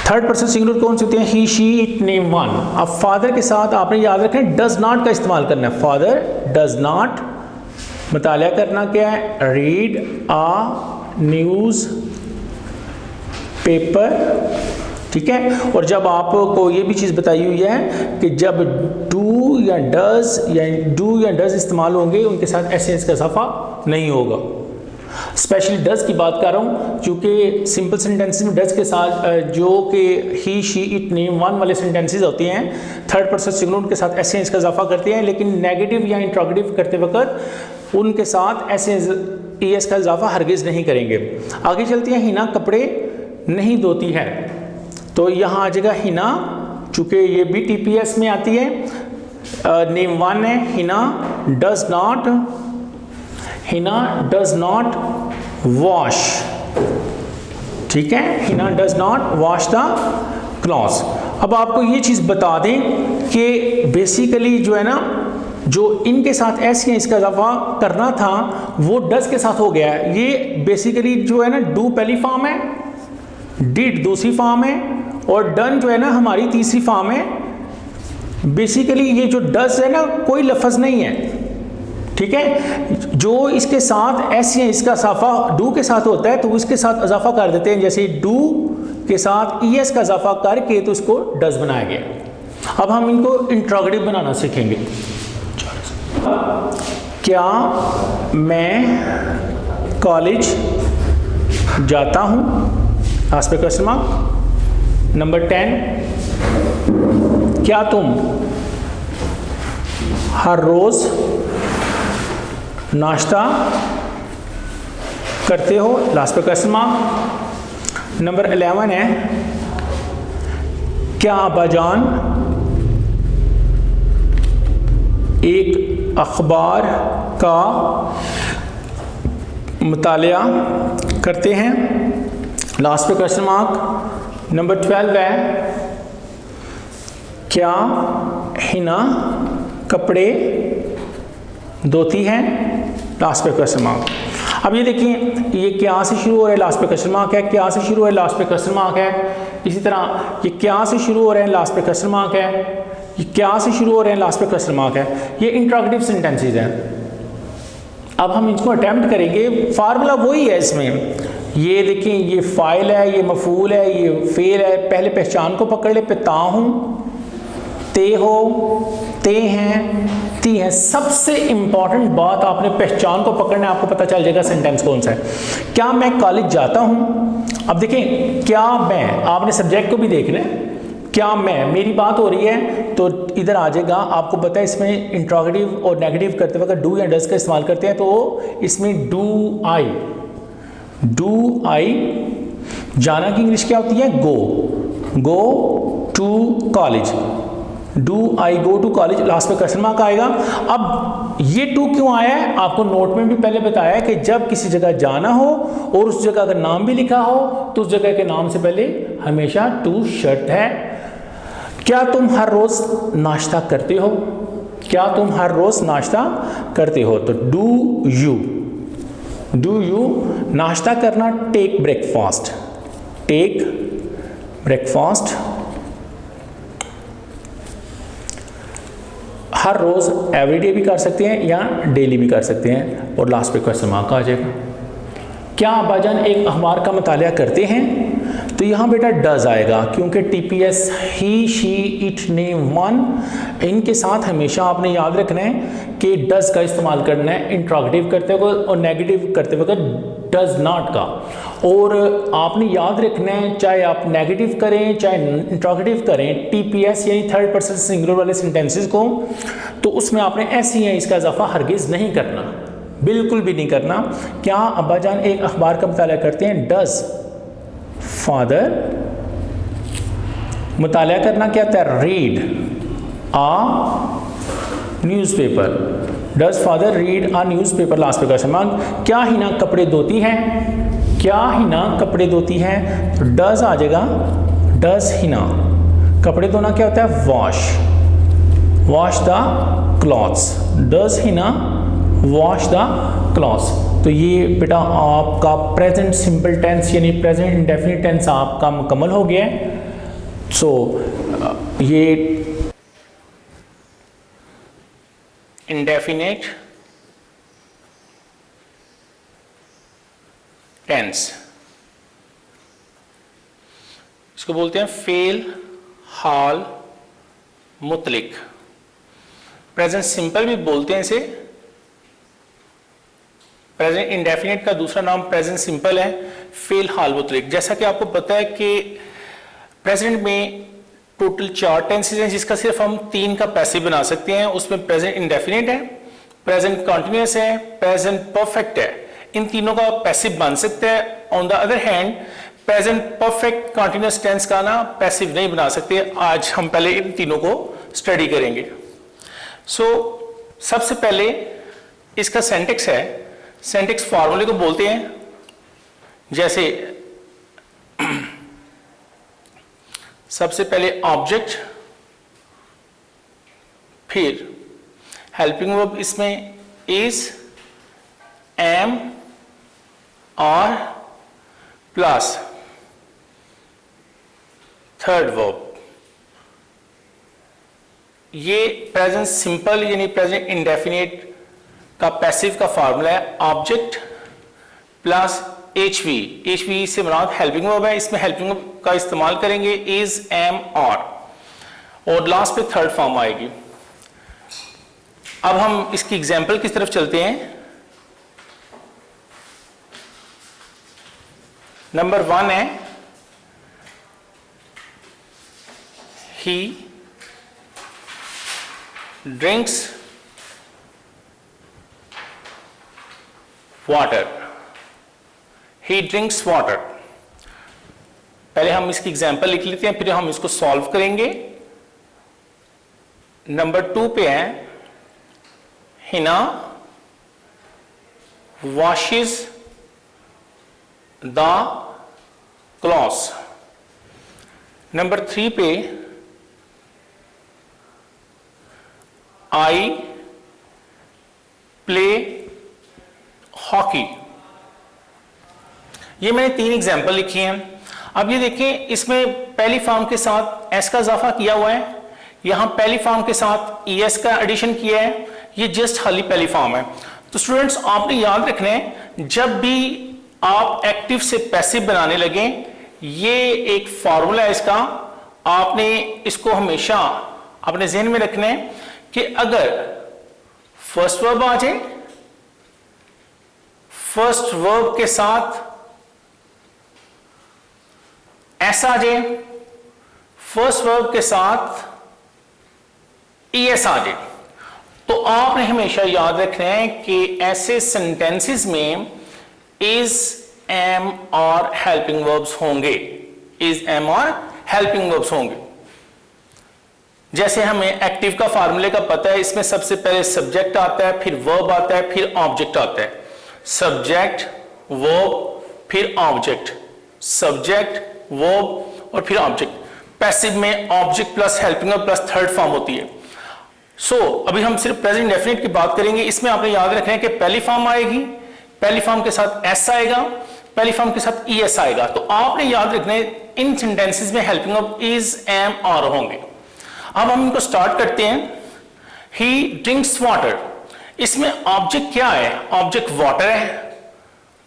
थर्ड पर्सन सिंगुलर कौन से होते हैं? ही, शी, इट, नेम, वन। अब फादर के साथ आपने याद रखना है डज नॉट का इस्तेमाल करना है। फादर डज नॉट, मुतालिया करना क्या है? रीड आ न्यूज़ पेपर, ठीक है। और जब आपको ये भी चीज़ बताई हुई है कि जब डू या डज इस्तेमाल होंगे उनके साथ एस का इजाफा नहीं होगा। स्पेशली डज की बात कर रहा हूँ क्योंकि सिंपल सेंटेंसेस में डज के साथ जो कि ही, शी, इट, नेम, वन वाले सेंटेंसेस होते हैं, थर्ड पर्सन सिंगुलर के साथ एस का इजाफा करते हैं, लेकिन नेगेटिव या इंट्रोगेटिव करते वक्त उनके साथ एस का इजाफा हरगिज़ नहीं करेंगे। आगे चलती हैं, हिना कपड़े नहीं धोती है, तो यहाँ आ जाएगा हिना, चूँकि ये भी टीपीएस में आती है। नेम वन है, Hina does not, Hina does not wash, ठीक है, Hina does not wash the clothes. अब आपको ये चीज़ बता दें कि बेसिकली जो है ना, जो इनके साथ एस या इसका इजाफा करना था वो डज के साथ हो गया है। ये बेसिकली जो है ना, डू पहली फॉर्म है, डिड दूसरी फॉर्म है और डन जो है ना हमारी तीसरी फॉर्म है। बेसिकली ये जो डज है ना, कोई लफ्ज़ नहीं है, ठीक है। जो इसके साथ एस या इसका इजाफा डू के साथ होता है तो इसके साथ इजाफा कर देते हैं, जैसे डू के साथ ईएस का इजाफा करके तो इसको डज बनाया गया। अब हम इनको इंट्रोगेटिव बनाना सीखेंगे। क्या मैं कॉलेज जाता हूँ, लास्ट पे क्वेश्चन मार्क। नंबर 10, क्या तुम हर रोज नाश्ता करते हो, लास्ट पे क्वेश्चन मार्क। नंबर 11 है, क्या अब्बाजान एक अखबार का मुतालिया करते हैं, लास्ट पे क्वेश्चन मार्क। नंबर 12 है, क्या हिना कपड़े धोती हैं, लास्ट पे क्वेश्चन मार्क। अब ये देखिए, ये क्या से शुरू हो रहा है, लास्ट पे क्वेश्चन मार्क है, क्या से शुरू है, लास्ट पे क्वेश्चन मार्क है। इसी तरह ये क्या से शुरू हो रहे हैं, लास्ट पे क्वेश्चन मार्क है, ये क्या से शुरू हो रहे हैं, लास्ट पे क्वेश्चन मार्क है। ये इंट्रोगेटिव सेंटेंसेस हैं। अब हम इसको अटेम्प्ट करेंगे, फार्मूला वही है इसमें। ये देखिए, ये फाइल है, ये मफूल है, ये फेल है। पहले पहचान को पकड़ ले, पिता हूँ, ते हो, ते हैं, ती है। सबसे इंपॉर्टेंट बात, आपने पहचान को पकड़ना है, आपको पता चल जाएगा सेंटेंस कौन सा है। क्या मैं कॉलेज जाता हूँ, अब देखें क्या मैं, आपने सब्जेक्ट को भी देखना है। क्या मैं, मेरी बात हो रही है तो इधर आ जाएगा। आपको पता है इसमें इंट्रोगेटिव और नेगेटिव करते वक्त डू या डज का इस्तेमाल करते हैं, तो इसमें डू आई जाना की इंग्लिश क्या होती है, go to college. Do I go to college, last में क्वेश्चन मार्क आएगा। अब ये टू क्यों आया है, आपको नोट में भी पहले बताया है कि जब किसी जगह जाना हो और उस जगह का नाम भी लिखा हो तो उस जगह के नाम से पहले हमेशा टू शर्त है। क्या तुम हर रोज नाश्ता करते हो, क्या तुम हर रोज नाश्ता करते हो, तो डू यू नाश्ता करना, टेक ब्रेकफास्ट। हर रोज एवरीडे भी कर सकते हैं या डेली भी कर सकते हैं, और लास्ट पे क्वेश्चन मार्क आ जाएगा। क्या अब्बाजान एक अखबार का मुतालिया करते हैं, तो यहाँ बेटा डज आएगा, क्योंकि TPS he, she, it, name, one, इनके साथ हमेशा आपने याद रखना है कि डज का इस्तेमाल करना है इंट्रोगेटिव करते वक्त और नेगेटिव करते वक्त डज नॉट का। और आपने याद रखना है, चाहे आप नेगेटिव करें चाहे इंट्रोगेटिव करें, टीपीएस यानी थर्ड पर्सन सिंगुलर वाले सेंटेंसेस को, तो उसमें आपने ऐसी है इसका इजाफा हरगिज नहीं करना, बिल्कुल भी नहीं करना। क्या अब्बाजान एक अखबार का मुतालिया करते हैं, डज फादर, मुतालिया करना क्या होता है, read a newspaper, does father read a newspaper, last पे क्वेश्चन मार्क। क्या हिना कपड़े धोती है, क्या हिना कपड़े धोती है, तो डज आ जाएगा, डज हिना कपड़े धोना क्या होता है, wash the clothes, does Hina wash the clothes. तो ये बेटा आपका प्रेजेंट सिंपल टेंस यानी प्रेजेंट इंडेफिनिट टेंस आपका मुकम्मल हो गया है। सो ये इंडेफिनिट टेंस, इसको बोलते हैं फेल, हाल, मुतलिक। प्रेजेंट सिंपल भी बोलते हैं इसे। प्रेजेंट इंडेफिनिट का दूसरा नाम प्रेजेंट सिंपल है, फेल, हाल, मुतलिक। जैसा कि आपको पता है कि प्रेजेंट में टोटल 4 टेंसेज हैं, जिसका सिर्फ हम 3 का पैसिव बना सकते हैं। उसमें प्रेजेंट इंडेफिनिट है, प्रेजेंट कॉन्टिन्यूअस है, प्रेजेंट परफेक्ट है। इन तीनों का पैसिव बन सकता है। On the other hand present perfect continuous tense का ना पैसिव नहीं बना सकते। आज हम पहले इन तीनों को स्टडी करेंगे। सबसे पहले इसका सिंटैक्स है, सिंटैक्स फार्मूले को बोलते हैं। जैसे सबसे पहले ऑब्जेक्ट, फिर हेल्पिंग वर्ब, इसमें is, am, are plus third verb. ये प्रेजेंट सिंपल यानी प्रेजेंट इंडेफिनिट का पैसिव का फार्मूला है ऑब्जेक्ट प्लस HV। HV से मुराद हेल्पिंग वर्ब है, इसमें हेल्पिंग वर्ब का इस्तेमाल करेंगे इज, एम, और लास्ट पे थर्ड फॉर्म आएगी। अब हम इसकी एग्जाम्पल की तरफ चलते हैं। नंबर 1 है he drinks water। he drinks water। पहले हम इसकी एग्जाम्पल लिख लेते हैं, फिर हम इसको सॉल्व करेंगे। नंबर 2 पे है Hina washes the clothes। Number 3 पे I play hockey। ये मैंने 3 एग्जाम्पल लिखी हैं। अब ये देखें, इसमें पहली फॉर्म के साथ एस का इजाफा किया हुआ है, यहां पहली फॉर्म के साथ ईएस का एडिशन किया है, ये जस्ट खाली पहली फॉर्म है। तो स्टूडेंट्स आपने याद रखना है, जब भी आप एक्टिव से पैसिव बनाने लगे, ये एक फॉर्मूला है इसका, आपने इसको हमेशा अपने जहन में रखना है कि अगर फर्स्ट वर्ब आ जाए, फर्स्ट वर्ब के साथ एस आ जाए, फर्स्ट वर्ब के साथ ईएस आ जाए, तो आपने हमेशा याद रखना है कि ऐसे सेंटेंसेस में इज, एम और हेल्पिंग वर्ब्स होंगे, इज, एम और हेल्पिंग वर्ब्स होंगे। जैसे हमें एक्टिव का फार्मूले का पता है, इसमें सबसे पहले सब्जेक्ट आता है, फिर वर्ब आता है, फिर ऑब्जेक्ट आता है। सब्जेक्ट, वर्ब, फिर ऑब्जेक्ट, सब्जेक्ट, वर्ब और फिर ऑब्जेक्ट। पैसिव में object plus helping verb plus third form होती है। अभी हम सिर्फ प्रेजेंट डेफिनेट की बात करेंगे। इसमें आपने याद रखना है कि पहली फॉर्म आएगी, पहली फॉर्म के साथ एस आएगा, पहली फॉर्म के साथ ईएस आएगा। तो आपने याद रखना है इन सेंटेंसेस में हेल्पिंग वर्ब इज, एम, और होंगे। अब हम इनको स्टार्ट करते हैं। ही ड्रिंक्स वाटर, इसमें ऑब्जेक्ट क्या है? ऑब्जेक्ट वाटर है,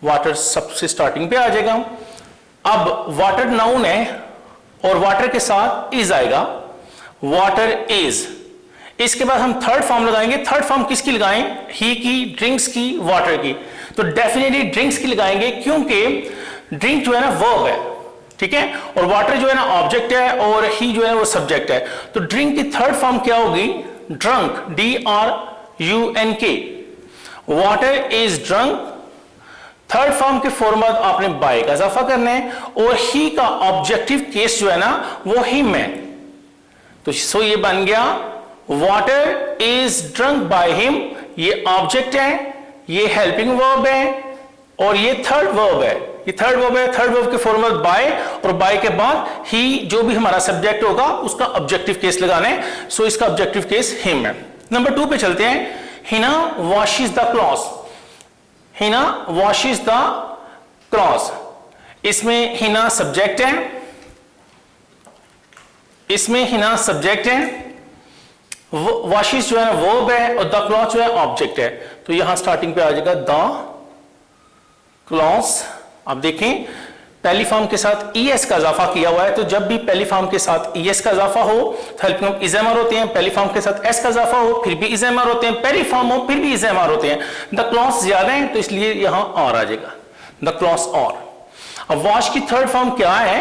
वाटर सबसे स्टार्टिंग पे आ जाएगा। अब वाटर नाउन है और वाटर के साथ इज आएगा, वाटर इज। इसके बाद हम थर्ड फॉर्म लगाएंगे। थर्ड फॉर्म किसकी लगाएं? ही की, ड्रिंक्स की, वाटर की। तो डेफिनेटली ड्रिंक्स की लगाएंगे, क्योंकि ड्रिंक जो है ना वर्ब है, ठीक है, और वाटर जो है ना ऑब्जेक्ट है, और ही जो है वो सब्जेक्ट है। तो ड्रिंक की थर्ड फॉर्म क्या होगी? Drunk, DRUNK। Water is drunk. Third form के फॉर्म बाद आपने बाय का इजाफा करना है, और ही का ऑब्जेक्टिव केस जो है ना वो हिम है। तो ये बन गया water is drunk by him. ये ऑब्जेक्ट है, ये हेल्पिंग वर्ब है, और ये थर्ड वर्ब है। ये थर्ड वर्ब है, थर्ड वर्ब के फॉर्म बाय, और बाय के बाद ही जो भी हमारा सब्जेक्ट होगा उसका ऑब्जेक्टिव केस लगाना है। सो इसका ऑब्जेक्टिव केस हिम है। नंबर 2 पे चलते हैं। Hina washes the clothes. Hina washes the clothes, इसमें हिना सब्जेक्ट है, इसमें हिना सब्जेक्ट है, वॉशेस जो है ना वर्ब है, और द क्लॉथ जो है ऑब्जेक्ट है। तो यहां स्टार्टिंग पे आ जाएगा द क्लॉथ्स। अब देखें, पहली फॉर्म के साथ ईएस का इजाफा किया हुआ है, तो जब भी पहली फॉर्म के साथ ईएस का इजाफा हो तो हेल्पिंग वर्ब इज़-एम-आर होते हैं। पहली फॉर्म के साथ एस का इजाफा हो फिर भी इज़-एम-आर होते हैं। पहली फॉर्म हो फिर भी इज़-एम-आर होते हैं। द क्लॉथ्स ज्यादा हैं तो इसलिए यहां और आ जाएगा, द क्लॉथ्स और। अब वॉश की थर्ड फॉर्म क्या है?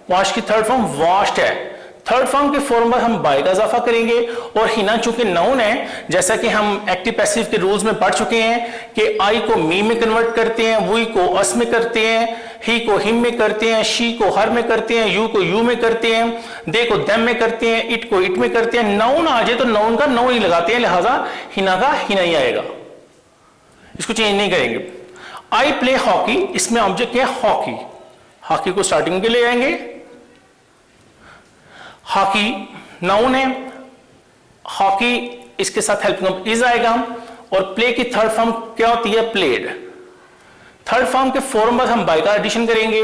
वॉश की थर्ड फॉर्म वॉश्ड है। थर्ड फॉर्म के फॉर्म पर हम बाय का इजाफा करेंगे, और हिना चूंकि नाउन है, जैसा कि हम एक्टिव पैसिव के रूल्स में पढ़ चुके हैं कि आई को मी में कन्वर्ट करते हैं, वी को अस में करते हैं, ही को हिम में करते हैं, शी को हर में करते हैं, यू को यू में करते हैं, दे को देम में करते हैं, इट को इट में करते हैं। नाउन आ जाए तो नाउन का नाउन ही लगाते हैं, लिहाजा हिना का हिना ही आएगा, इसको चेंज नहीं करेंगे। आई प्ले हॉकी, इसमें ऑब्जेक्ट क्या है? हॉकी। हॉकी को स्टार्टिंग के ले आएंगे। हॉकी नाउन है, हॉकी इसके साथ हेल्पिंग वर्ब इज आएगा, और प्ले की थर्ड फॉर्म क्या होती है? प्लेड। थर्ड फॉर्म के फॉर्म बाद हम बाय का एडिशन करेंगे,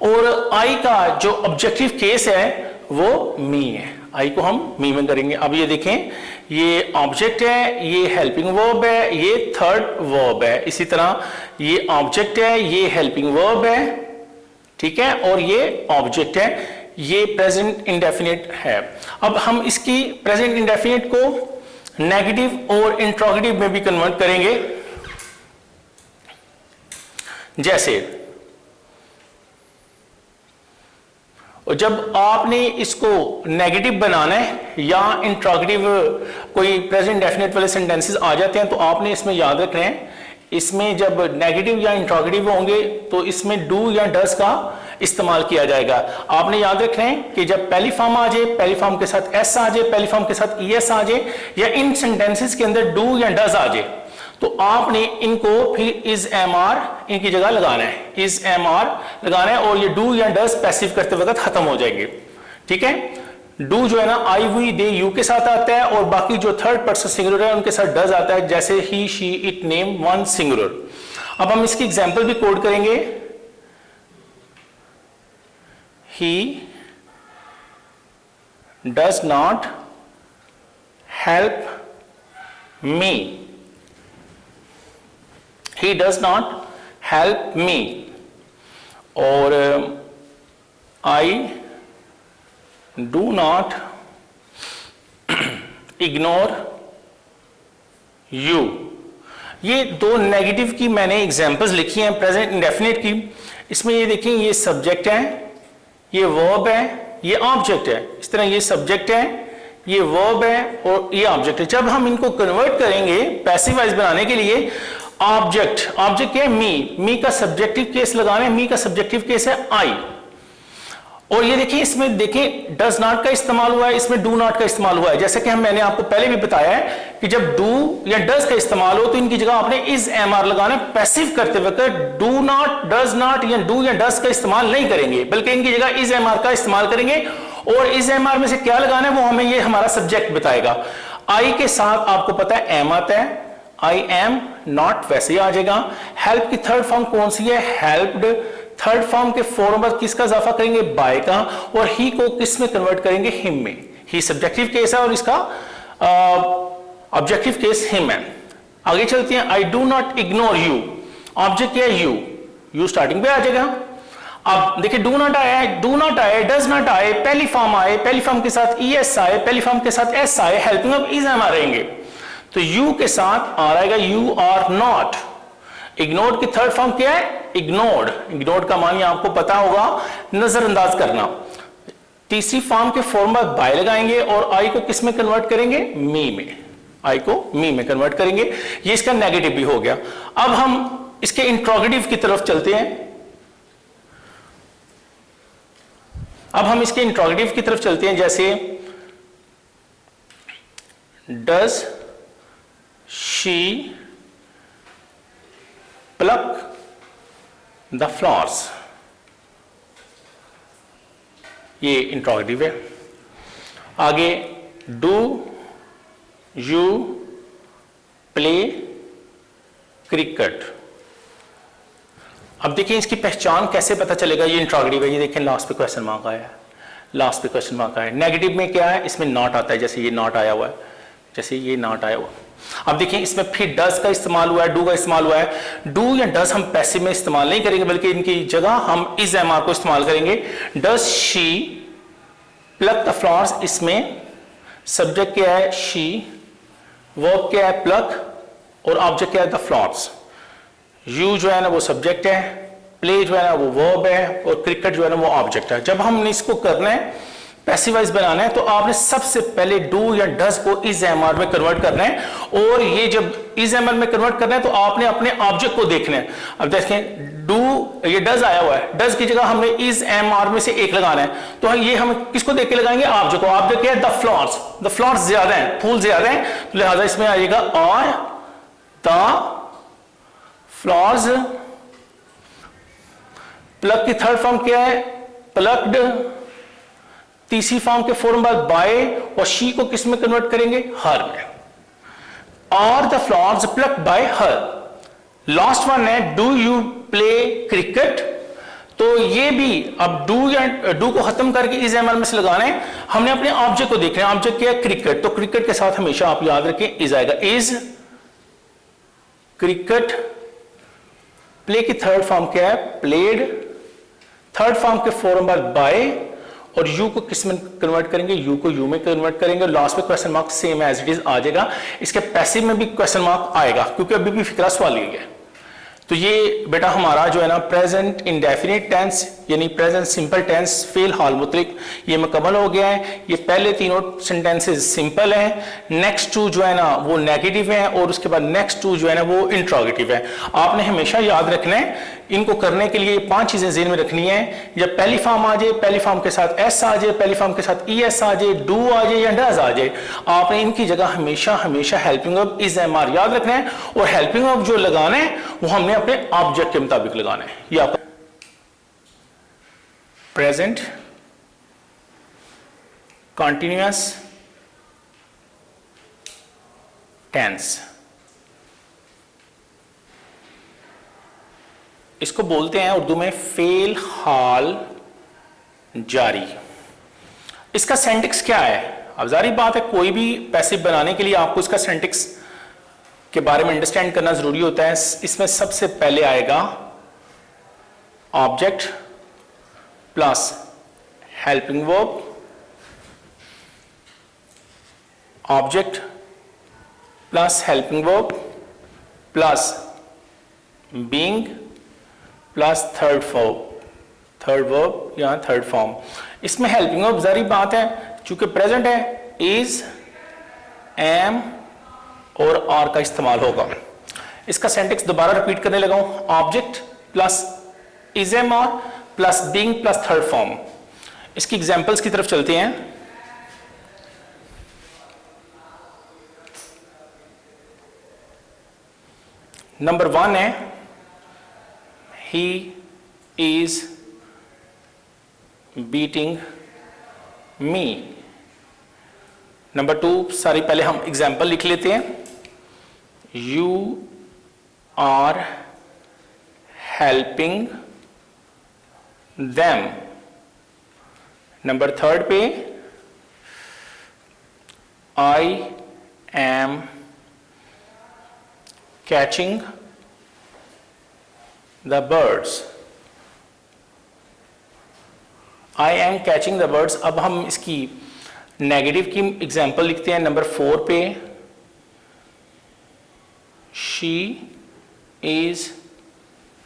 और आई का जो ऑब्जेक्टिव केस है वो मी है। आई को हम मी में करेंगे। अब ये देखें, ये ऑब्जेक्ट है, ये हेल्पिंग वर्ब है, ये थर्ड वर्ब है। इसी तरह ये ऑब्जेक्ट है, ये हेल्पिंग वर्ब है, ठीक है, और ये ऑब्जेक्ट है, ये प्रेजेंट इंडेफिनिट है। अब हम इसकी प्रेजेंट इंडेफिनिट को नेगेटिव और इंट्रोगेटिव में भी कन्वर्ट करेंगे। जैसे, और जब आपने इसको नेगेटिव बनाना है या इंट्रोगेटिव कोई प्रेजेंट डेफिनेट वाले सेंटेंसेस आ जाते हैं, तो आपने इसमें याद रखना है, इसमें जब नेगेटिव या इंट्रोगेटिव होंगे तो इसमें डू या डज का इस्तेमाल किया जाएगा। आपने याद रखना है कि जब पहली फॉर्म आ जाए, पहली फॉर्म के साथ एस आ जाए, पहली फॉर्म के साथ ईएस आ जाए, या इन सेंटेंसेस के अंदर डू या डज आ जाए, तो आपने इनको फिर इज एम आर इनकी जगह लगाना है, इज एम आर लगाना है, और ये डू या डज पैसिव करते वक्त खत्म हो जाएंगे, ठीक है। डू जो है ना आई वी दे यू के साथ आता है, और बाकी जो थर्ड पर्सन सिंगुलर है उनके साथ डज आता है, जैसे ही she it name one singular. अब हम इसकी एग्जांपल भी कोड करेंगे। He does not help me, he does not help me, और I do not ignore you। ये दो नेगेटिव की मैंने एग्जांपल्स लिखी हैं प्रेजेंट इंडेफिनिट की। इसमें ये देखें, ये सब्जेक्ट है, ये वर्ब है, ये ऑब्जेक्ट है। इस तरह ये सब्जेक्ट है, ये वर्ब है, और ये ऑब्जेक्ट है। जब हम इनको कन्वर्ट करेंगे पैसिव वॉइस बनाने के लिए, ऑब्जेक्ट क्या है, मी का सब्जेक्टिव केस लगाना है, मी का सब्जेक्टिव केस है आई। और ये देखिए, इसमें देखें डज नॉट का इस्तेमाल हुआ है, इसमें डू नॉट का इस्तेमाल हुआ है। जैसे कि मैंने आपको पहले भी बताया है कि जब डू या डज का इस्तेमाल हो तो इनकी जगह आपने इज एम आर लगाना है। पैसिव करते वक्त डू नॉट, डज नॉट या डू या डज का इस्तेमाल नहीं करेंगे, बल्कि इनकी जगह इज एम आर का इस्तेमाल करेंगे। और इज एम आर में से क्या लगाना है वो हमें ये हमारा सब्जेक्ट बताएगा। आई के साथ आपको पता है एम आता है, आई एम नॉट वैसे ही आ जाएगा। हेल्प की थर्ड फॉर्म कौन सी है, हेल्प्ड। थर्ड फॉर्म के फॉर्म पर किसका इजाफा करेंगे, बाय का, और ही को किस में कन्वर्ट करेंगे, हिम में। ही सब्जेक्टिव केस है और इसका ऑब्जेक्टिव केस हिम है। आगे चलते हैं। आई do not ignore you, object क्या है, यू स्टार्टिंग पे आ जाएगा। अब देखिए, डू नॉट आया है, डू नॉट आए, डज नॉट आए, पहली फॉर्म आए, पहली फॉर्म के साथ ईएस आए, पहली फॉर्म के साथ एस आए, हेल्पिंग अब इज एम आ रहेंगे, तो यू के साथ आ रहेगा यू आर नॉट। इग्नोर्ड की थर्ड फॉर्म क्या है, इग्नोर्ड। इग्नोर्ड का मान आपको पता होगा, नजरअंदाज करना। तीसरी फॉर्म के फॉर्म पर बाय लगाएंगे और आई को किस में कन्वर्ट करेंगे, मी में। आई को मी में कन्वर्ट करेंगे। ये इसका नेगेटिव भी हो गया। अब हम इसके इंट्रोगेटिव की तरफ चलते हैं। अब हम इसके इंट्रोगेटिव की तरफ चलते हैं। जैसे does she plug the flowers, ये इंट्रोगेटिव है। आगे डू यू प्ले क्रिकेट। अब देखिए इसकी पहचान कैसे पता चलेगा, ये इंट्रोगेटिव है। ये देखें लास्ट पे क्वेश्चन मार्क आया है, लास्ट पे क्वेश्चन मार्क आया है। नेगेटिव में क्या है, इसमें नॉट आता है, जैसे ये नॉट आया हुआ है, जैसे ये नॉट आया हुआ। अब देखिए इसमें फिर डज का इस्तेमाल हुआ है, डू का इस्तेमाल हुआ है। डू या डज हम पैसिव में इस्तेमाल नहीं करेंगे, बल्कि इनकी जगह हम इज एम आर को इस्तेमाल करेंगे। Does she plug the flowers, इसमें सब्जेक्ट क्या है, शी, वर्ब क्या है, प्लक, और ऑब्जेक्ट क्या है, द फ्लावर्स। यू जो है ना वो सब्जेक्ट है, प्ले जो है ना वो वर्ब है, और क्रिकेट जो है ना वो ऑब्जेक्ट है। जब हमने इसको करना है पैसिव वॉइस बनाना है, तो आपने सबसे पहले डू या डज को इज एम आर में कन्वर्ट करना है। और ये जब इज एम आर में कन्वर्ट करना है तो आपने अपने ऑब्जेक्ट को देखना है। अब देखें डू, ये डज आया हुआ है, डज की जगह हमने इज एम आर में से एक लगाना है, तो ये हम किसको देख के लगाएंगे, ऑब्जेक्ट को। ऑब्जेक्ट क्या है, द फ्लावर्स। द फ्लावर्स ज्यादा है, फूल ज्यादा है, तो लिहाजा इसमें आएगा और द फ्लावर्स। प्लग की थर्ड फॉर्म क्या है, प्लग्ड। तीसरी फॉर्म के फॉर्म बाद बाय, और शी को किस में कन्वर्ट करेंगे, हर में। और the flowers plucked bye her. Last one है डू यू प्ले क्रिकेट, तो ये भी अब डू या डू को खत्म करके इज एमआर में से लगाना है, हमने अपने ऑब्जेक्ट को देखना है। ऑब्जेक्ट क्या है? क्रिकेट। तो क्रिकेट के साथ हमेशा आप याद रखें इज आएगा। Is cricket. प्ले की थर्ड फॉर्म क्या है? प्लेड। थर्ड फॉर्म के फॉर्म बाद बाय, और यू को किस में कन्वर्ट करेंगे? यू को यू में कन्वर्ट करेंगे। लास्ट में question mark same as it is आ जाएगा। इसके पैसिव में भी क्वेश्चन मार्क आएगा क्योंकि अभी भी फिक्रा सवाल ही है। तो ये बेटा हमारा जो है ना प्रेजेंट इंडेफिनिट टेंस यानी प्रेजेंट सिंपल टेंस फेल हाल मुतलिक ये मुकम्मल हो गया है। ये पहले तीनों सेंटेंसेस सिंपल हैं, नेक्स्ट टू जो है ना वो नेगेटिव है, और उसके बाद नेक्स्ट टू जो है ना वो इंट्रोगेटिव है। आपने हमेशा याद रखना है, इनको करने के लिए 5 चीजें ज़हन में रखनी है। जब पहली फॉर्म आ जाए, पहली फॉर्म के साथ एस आ जाए, पहली फॉर्म के साथ ई एस आ जाए, डू आ जाए या डज आ जाए, आपने इनकी जगह हमेशा हमेशा helping verb is am are याद रखना है, और हेल्पिंग वर्ब जो लगाना है वो हमने अपने ऑब्जेक्ट के मुताबिक लगाना है। ये आपका प्रेजेंट कॉन्टिन्यूअस टेंस, इसको बोलते हैं उर्दू में फेल हाल जारी। इसका सेंटेक्स क्या है? अब जारी बात है कोई भी पैसिव बनाने के लिए आपको इसका सेंटेक्स के बारे में अंडरस्टैंड करना जरूरी होता है। इसमें सबसे पहले आएगा object plus helping verb, object plus helping verb plus being plus third verb या थर्ड फॉर्म। इसमें हेल्पिंग वर्ब जारी बात है चूंकि प्रेजेंट है, इज एम और आर का इस्तेमाल होगा। इसका सेंटेक्स दोबारा रिपीट करने लगा हूं, object plus is am are plus being plus third form. इसकी एग्जांपल्स की तरफ चलते हैं। नंबर 1 है he is beating me। Number 2 सारी पहले हम एग्जाम्पल लिख लेते हैं। You are helping them। Number 3 पे I am catching the birds। I am catching the birds। अब हम इसकी नेगेटिव की एग्जाम्पल लिखते हैं। नंबर 4 पे she is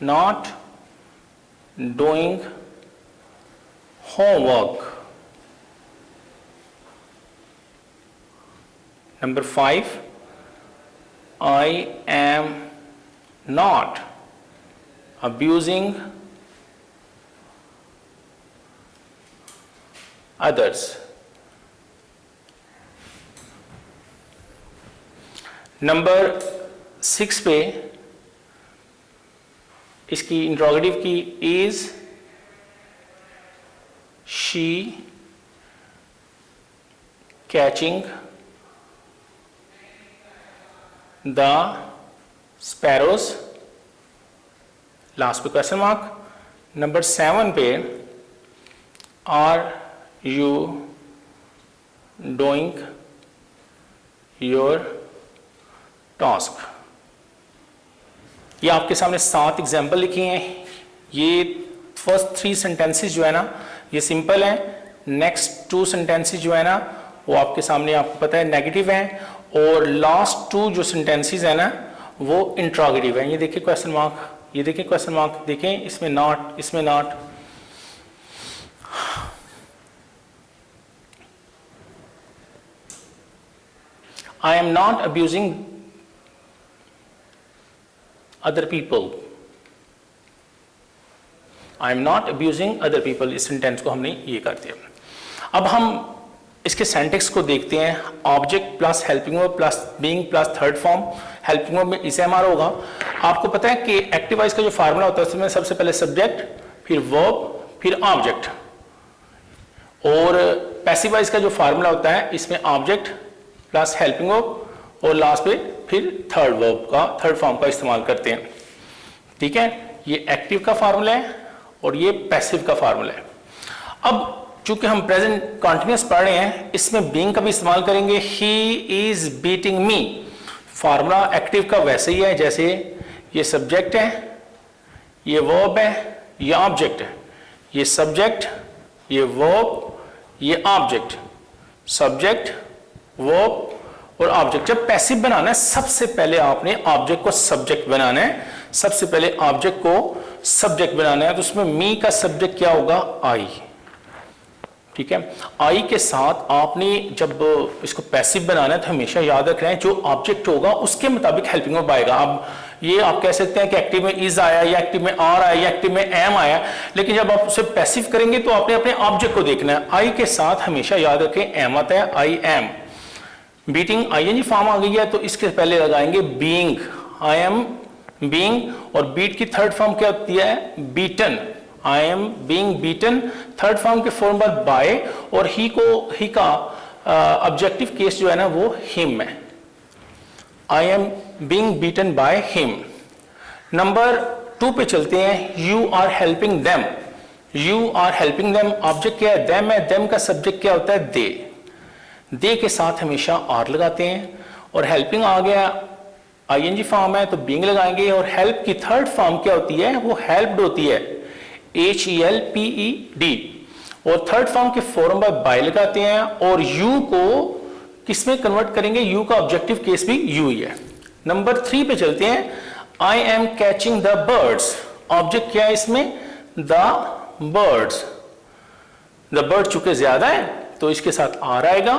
not doing homework। Number 5 I am not abusing others। Number 6 पे इसकी इंट्रोगेटिव की is she catching the sparrows, last पे क्वेश्चन मार्क। नंबर 7 पे are you doing your task. ये आपके सामने 7 एग्जाम्पल लिखी हैं। ये फर्स्ट 3 सेंटेंसेस जो है ना ये सिंपल हैं, नेक्स्ट 2 सेंटेंसेस जो है ना वो आपके सामने आपको पता है नेगेटिव हैं, और लास्ट 2 जो सेंटेंसेस है ना वो इंट्रोगेटिव है। ये देखिए क्वेश्चन मार्क, ये देखिए क्वेश्चन मार्क, देखें इसमें नॉट, इसमें not. I am not abusing other people, I am not abusing other people. इस सेंटेंस को हमने ये कर दिया। अब हम इसके सेंटेक्स को देखते हैं। Object plus helping verb plus being plus third form. Helping verb में इसे हमारा होगा। आपको पता है कि एक्टिव वॉइस का जो फार्मूला होता है उसमें सबसे पहले सब्जेक्ट, फिर वर्ब, फिर ऑब्जेक्ट, और पैसिव वॉइस का जो फार्मूला होता है इसमें ऑब्जेक्ट प्लस हेल्पिंग वर्ब और लास्ट पे फिर थर्ड वर्ब का, थर्ड फॉर्म का इस्तेमाल करते हैं। ठीक है, ये एक्टिव का फार्मूला है और ये पैसिव का फार्मूला है। अब चूंकि हम प्रेजेंट कॉन्टिन्यूस पढ़ रहे हैं, इसमें बीइंग का भी इस्तेमाल करेंगे। He is beating me, formula active का वैसे ही है जैसे ये सब्जेक्ट है, ये वर्ब है, ये ऑब्जेक्ट है, ये सब्जेक्ट, ये वर्ब, ये ऑब्जेक्ट, सब्जेक्ट, वर्ब और ऑब्जेक्ट। जब पैसिव बनाना है सबसे पहले आपने ऑब्जेक्ट को सब्जेक्ट बनाना है, सबसे पहले ऑब्जेक्ट को सब्जेक्ट बनाना है। तो उसमें मी का सब्जेक्ट क्या होगा? आई। ठीक है, आई के साथ आपने जब इसको पैसिव बनाना है तो हमेशा याद रख रहे हैं जो ऑब्जेक्ट होगा उसके मुताबिक हेल्पिंग वर्ब आएगा। अब ये आप कह सकते हैं कि एक्टिव में इज आया या एक्टिव में आर आया या एक्टिव में एम आया, लेकिन जब आप उसे पैसिव करेंगे तो आपने अपने ऑब्जेक्ट को देखना है। आई के साथ हमेशा याद रखें एम आता है, I am. Beating ING form आ गई है तो इसके पहले लगाएंगे बीइंग, आई एम बीइंग। और बीट की थर्ड फॉर्म क्या होती है? Beaten, I am being beaten. Third form के फॉर्म बाद बाय, और ही का ऑब्जेक्टिव केस जो है ना वो हिम है, I am being beaten by him. Number 2 पे चलते हैं, you are helping them. You are helping them, object क्या है? देम है, देम का सब्जेक्ट क्या होता है? दे। दे के साथ हमेशा आर लगाते हैं। और हेल्पिंग आ गया, आईएनजी फॉर्म है तो बीइंग लगाएंगे। और हेल्प की थर्ड फॉर्म क्या होती है? वो हेल्प्ड होती है, HELPED। और थर्ड फॉर्म के फॉर्म बाय लगाते हैं। और यू को किस में कन्वर्ट करेंगे? यू का ऑब्जेक्टिव केस भी यू ही है। नंबर 3 पे चलते हैं, I am catching the birds. Object क्या है इसमें? The birds. द बर्ड चूंकि ज्यादा है तो इसके साथ आर आएगा।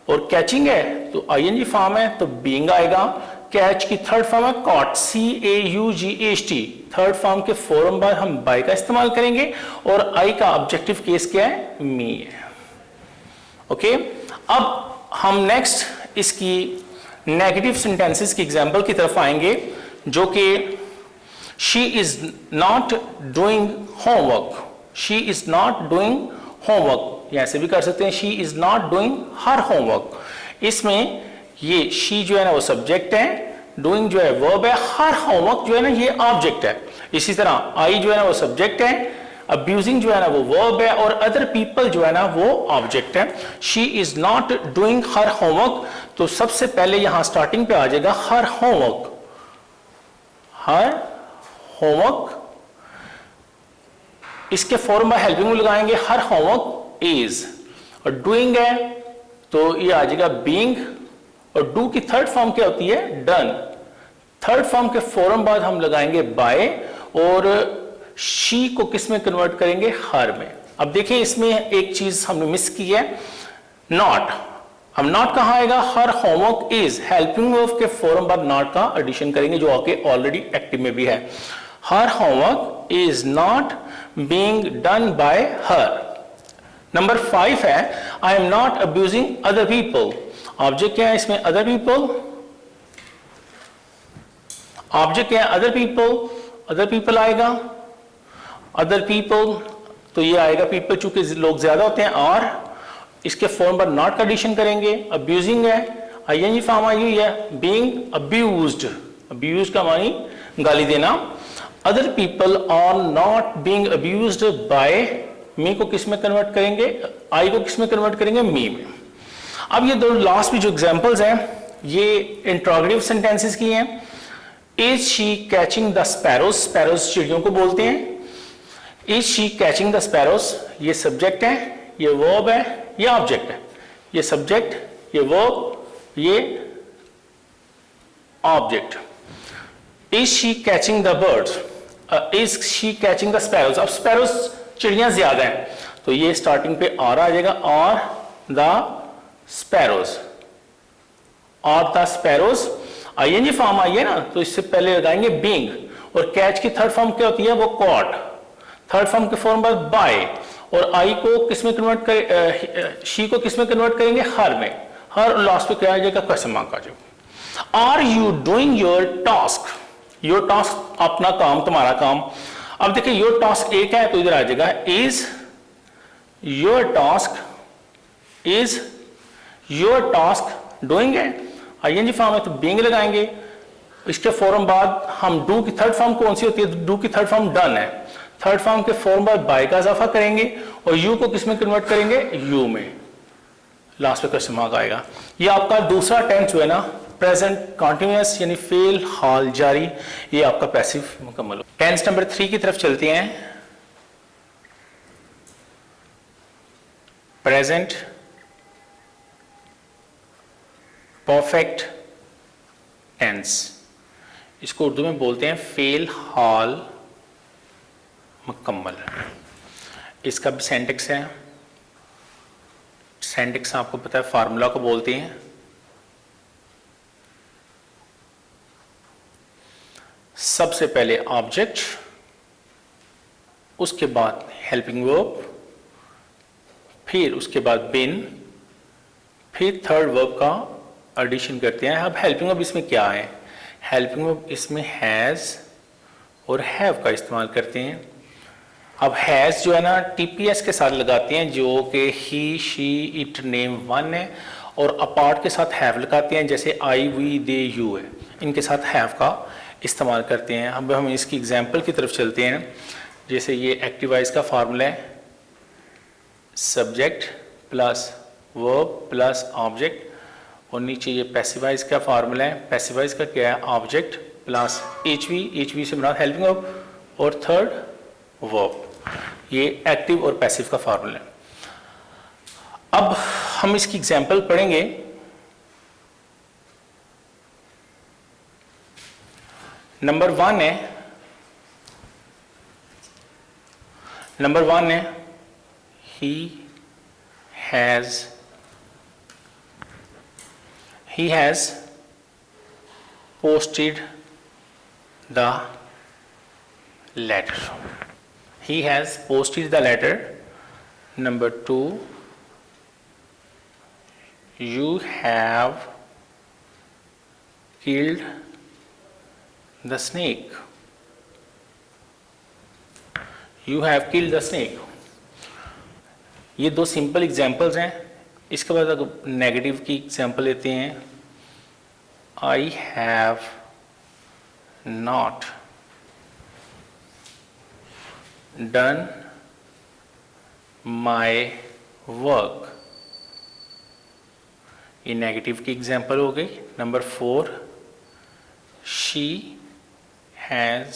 और कैचिंग है तो आईएनजी फॉर्म है तो बीइंग आएगा। कैच की थर्ड फॉर्म है कॉट, CAUGHT। थर्ड फॉर्म के फॉर्म बाद हम बाय का इस्तेमाल करेंगे। और आई का ऑब्जेक्टिव केस क्या है? मी है। ओके, अब हम नेक्स्ट इसकी नेगेटिव सेंटेंसेस की एग्जांपल की तरफ आएंगे, जो कि she is not doing homework. She is not doing homework, ऐसे भी कर सकते हैं, she is not doing her homework. इसमें ये शी जो है ना वो सब्जेक्ट है, डूइंग जो है वर्ब है, हर होमवर्क जो है ना ये ऑब्जेक्ट है। इसी तरह आई जो है ना वो सब्जेक्ट है, अब्यूजिंग जो है ना वो वर्ब है, और अदर पीपल जो है ना वो ऑब्जेक्ट है। She is not doing her homework, तो सबसे पहले यहां स्टार्टिंग पे आ जाएगा हर होमवर्क। हर होमवर्क, इसके फॉर्म में हेल्पिंग में लगाएंगे हर होमवर्क इज। और डूइंग है तो ये आ जाएगा बीइंग। और डू की थर्ड फॉर्म क्या होती है? डन। थर्ड फॉर्म के फॉर्म बाद हम लगाएंगे बाय, और शी को किस में कन्वर्ट करेंगे? हर में। अब देखिए इसमें एक चीज हमने मिस की है, नॉट। हम नॉट कहां आएगा? Her homework is. Helping verb के फॉर्म बाद नॉट का एडिशन करेंगे जो आके ऑलरेडी एक्टिव में भी है। Her homework is not being done by her. Number 5 है, I am not abusing other people. Object क्या है इसमें? Other people. ऑब्जेक्ट क्या है? Other people. अदर पीपल आएगा, अदर पीपल तो ये आएगा पीपल, चूंकि लोग ज्यादा होते हैं, और इसके फॉर्म पर नॉट का एडिशन करेंगे। अब्यूजिंग है, आईएनजी फॉर्म आई हुई है, बीइंग अब्यूज्ड। अब्यूज्ड का मानी गाली देना। Other people are not being abused by me को किस में कन्वर्ट करेंगे? आई को किस में कन्वर्ट करेंगे? मी में। अब ये दो लास्ट भी जो एग्जांपल्स हैं ये इंट्रोगेटिव सेंटेंसेस की हैं। Is she catching the sparrows. Sparrows चिड़ियों को बोलते हैं। Is she catching the sparrows, ये सब्जेक्ट है, ये वर्ब है, ये ऑब्जेक्ट है। ये सब्जेक्ट, ये वर्ब, ये object. Is she catching the birds, is she catching the sparrows. अब स्पैरोज चिड़ियां ज्यादा हैं तो ये स्टार्टिंग पे आर आ जाएगा, और द स्पैरोज, और the sparrows. ING form I है ना तो इससे पहले लगाएंगे बीइंग। और कैच की थर्ड फॉर्म क्या होती है? वो कॉट। थर्ड फॉर्म के फॉर्म बाद बाय, और आई को किस में कन्वर्ट कर, शी को किस में कन्वर्ट करेंगे? हर में। हर लास्ट पे क्या आ जाएगा? क्वेश्चन मार्क आ जाएगा। Are you doing your task. Your task अपना काम, तुम्हारा काम। अब देखिए योर टास्क एक है तो इधर आ जाएगा is your task, is your task doing है, आईएनजी फॉर्म है तो बीइंग लगाएंगे। इसके फॉर्म बाद हम डू की थर्ड फॉर्म कौन सी होती है? डू की थर्ड फॉर्म डन है। थर्ड फॉर्म के फॉर्म पर बाय का इजाफा करेंगे और यू को किस में कन्वर्ट करेंगे, यू में, लास्ट पे क्वेश्चन मार्क आएगा। ये आपका दूसरा टेंस जो है ना, प्रेजेंट कंटिन्यूअस यानी फेल हाल जारी, ये आपका पैसिव मुकम्मल हो। टेंस नंबर 3 की तरफ चलते हैं। प्रेजेंट परफेक्ट टेंस, इसको उर्दू में बोलते हैं फेल हाल मुकम्मल। इसका भी सेंटेक्स है, सेंटेक्स आपको पता है फार्मूला को बोलते हैं। सबसे पहले ऑब्जेक्ट, उसके बाद हेल्पिंग वर्ब, फिर उसके बाद बिन, फिर थर्ड वर्ब का एडिशन करते हैं। अब हेल्पिंग वर्ब इसमें क्या है, हेल्पिंग वर्ब इसमें हैज़ और हैव का इस्तेमाल करते हैं। अब हैज़ जो है ना टीपीएस के साथ लगाते हैं, जो कि ही, शी, इट, नेम, वन है, और अपार्ट के साथ हैव लगाते हैं, जैसे आई, वी, दे, यू है, इनके साथ हैव का इस्तेमाल करते हैं। अब हम इसकी एग्जांपल की तरफ चलते हैं। जैसे ये एक्टिवाइज का फार्मूला है, subject plus verb plus object, और नीचे ये पैसिवाइज का फार्मूला है, पैसिवाइज का क्या है, ऑब्जेक्ट प्लस एचवी से बना हेल्पिंग वर्ब और थर्ड वर्ब। ये एक्टिव और पैसिव का फार्मूला है। अब हम इसकी एग्जांपल पढ़ेंगे। नंबर वन है he has posted the letter. He has posted the letter. Number two, you have killed the snake. You have killed the snake. ये दो सिंपल एग्जाम्पल्स हैं। इसके बाद अगर नेगेटिव की एग्जाम्पल लेते हैं, आई have not done my work, ये नेगेटिव की एग्जाम्पल हो गई। Number four, she has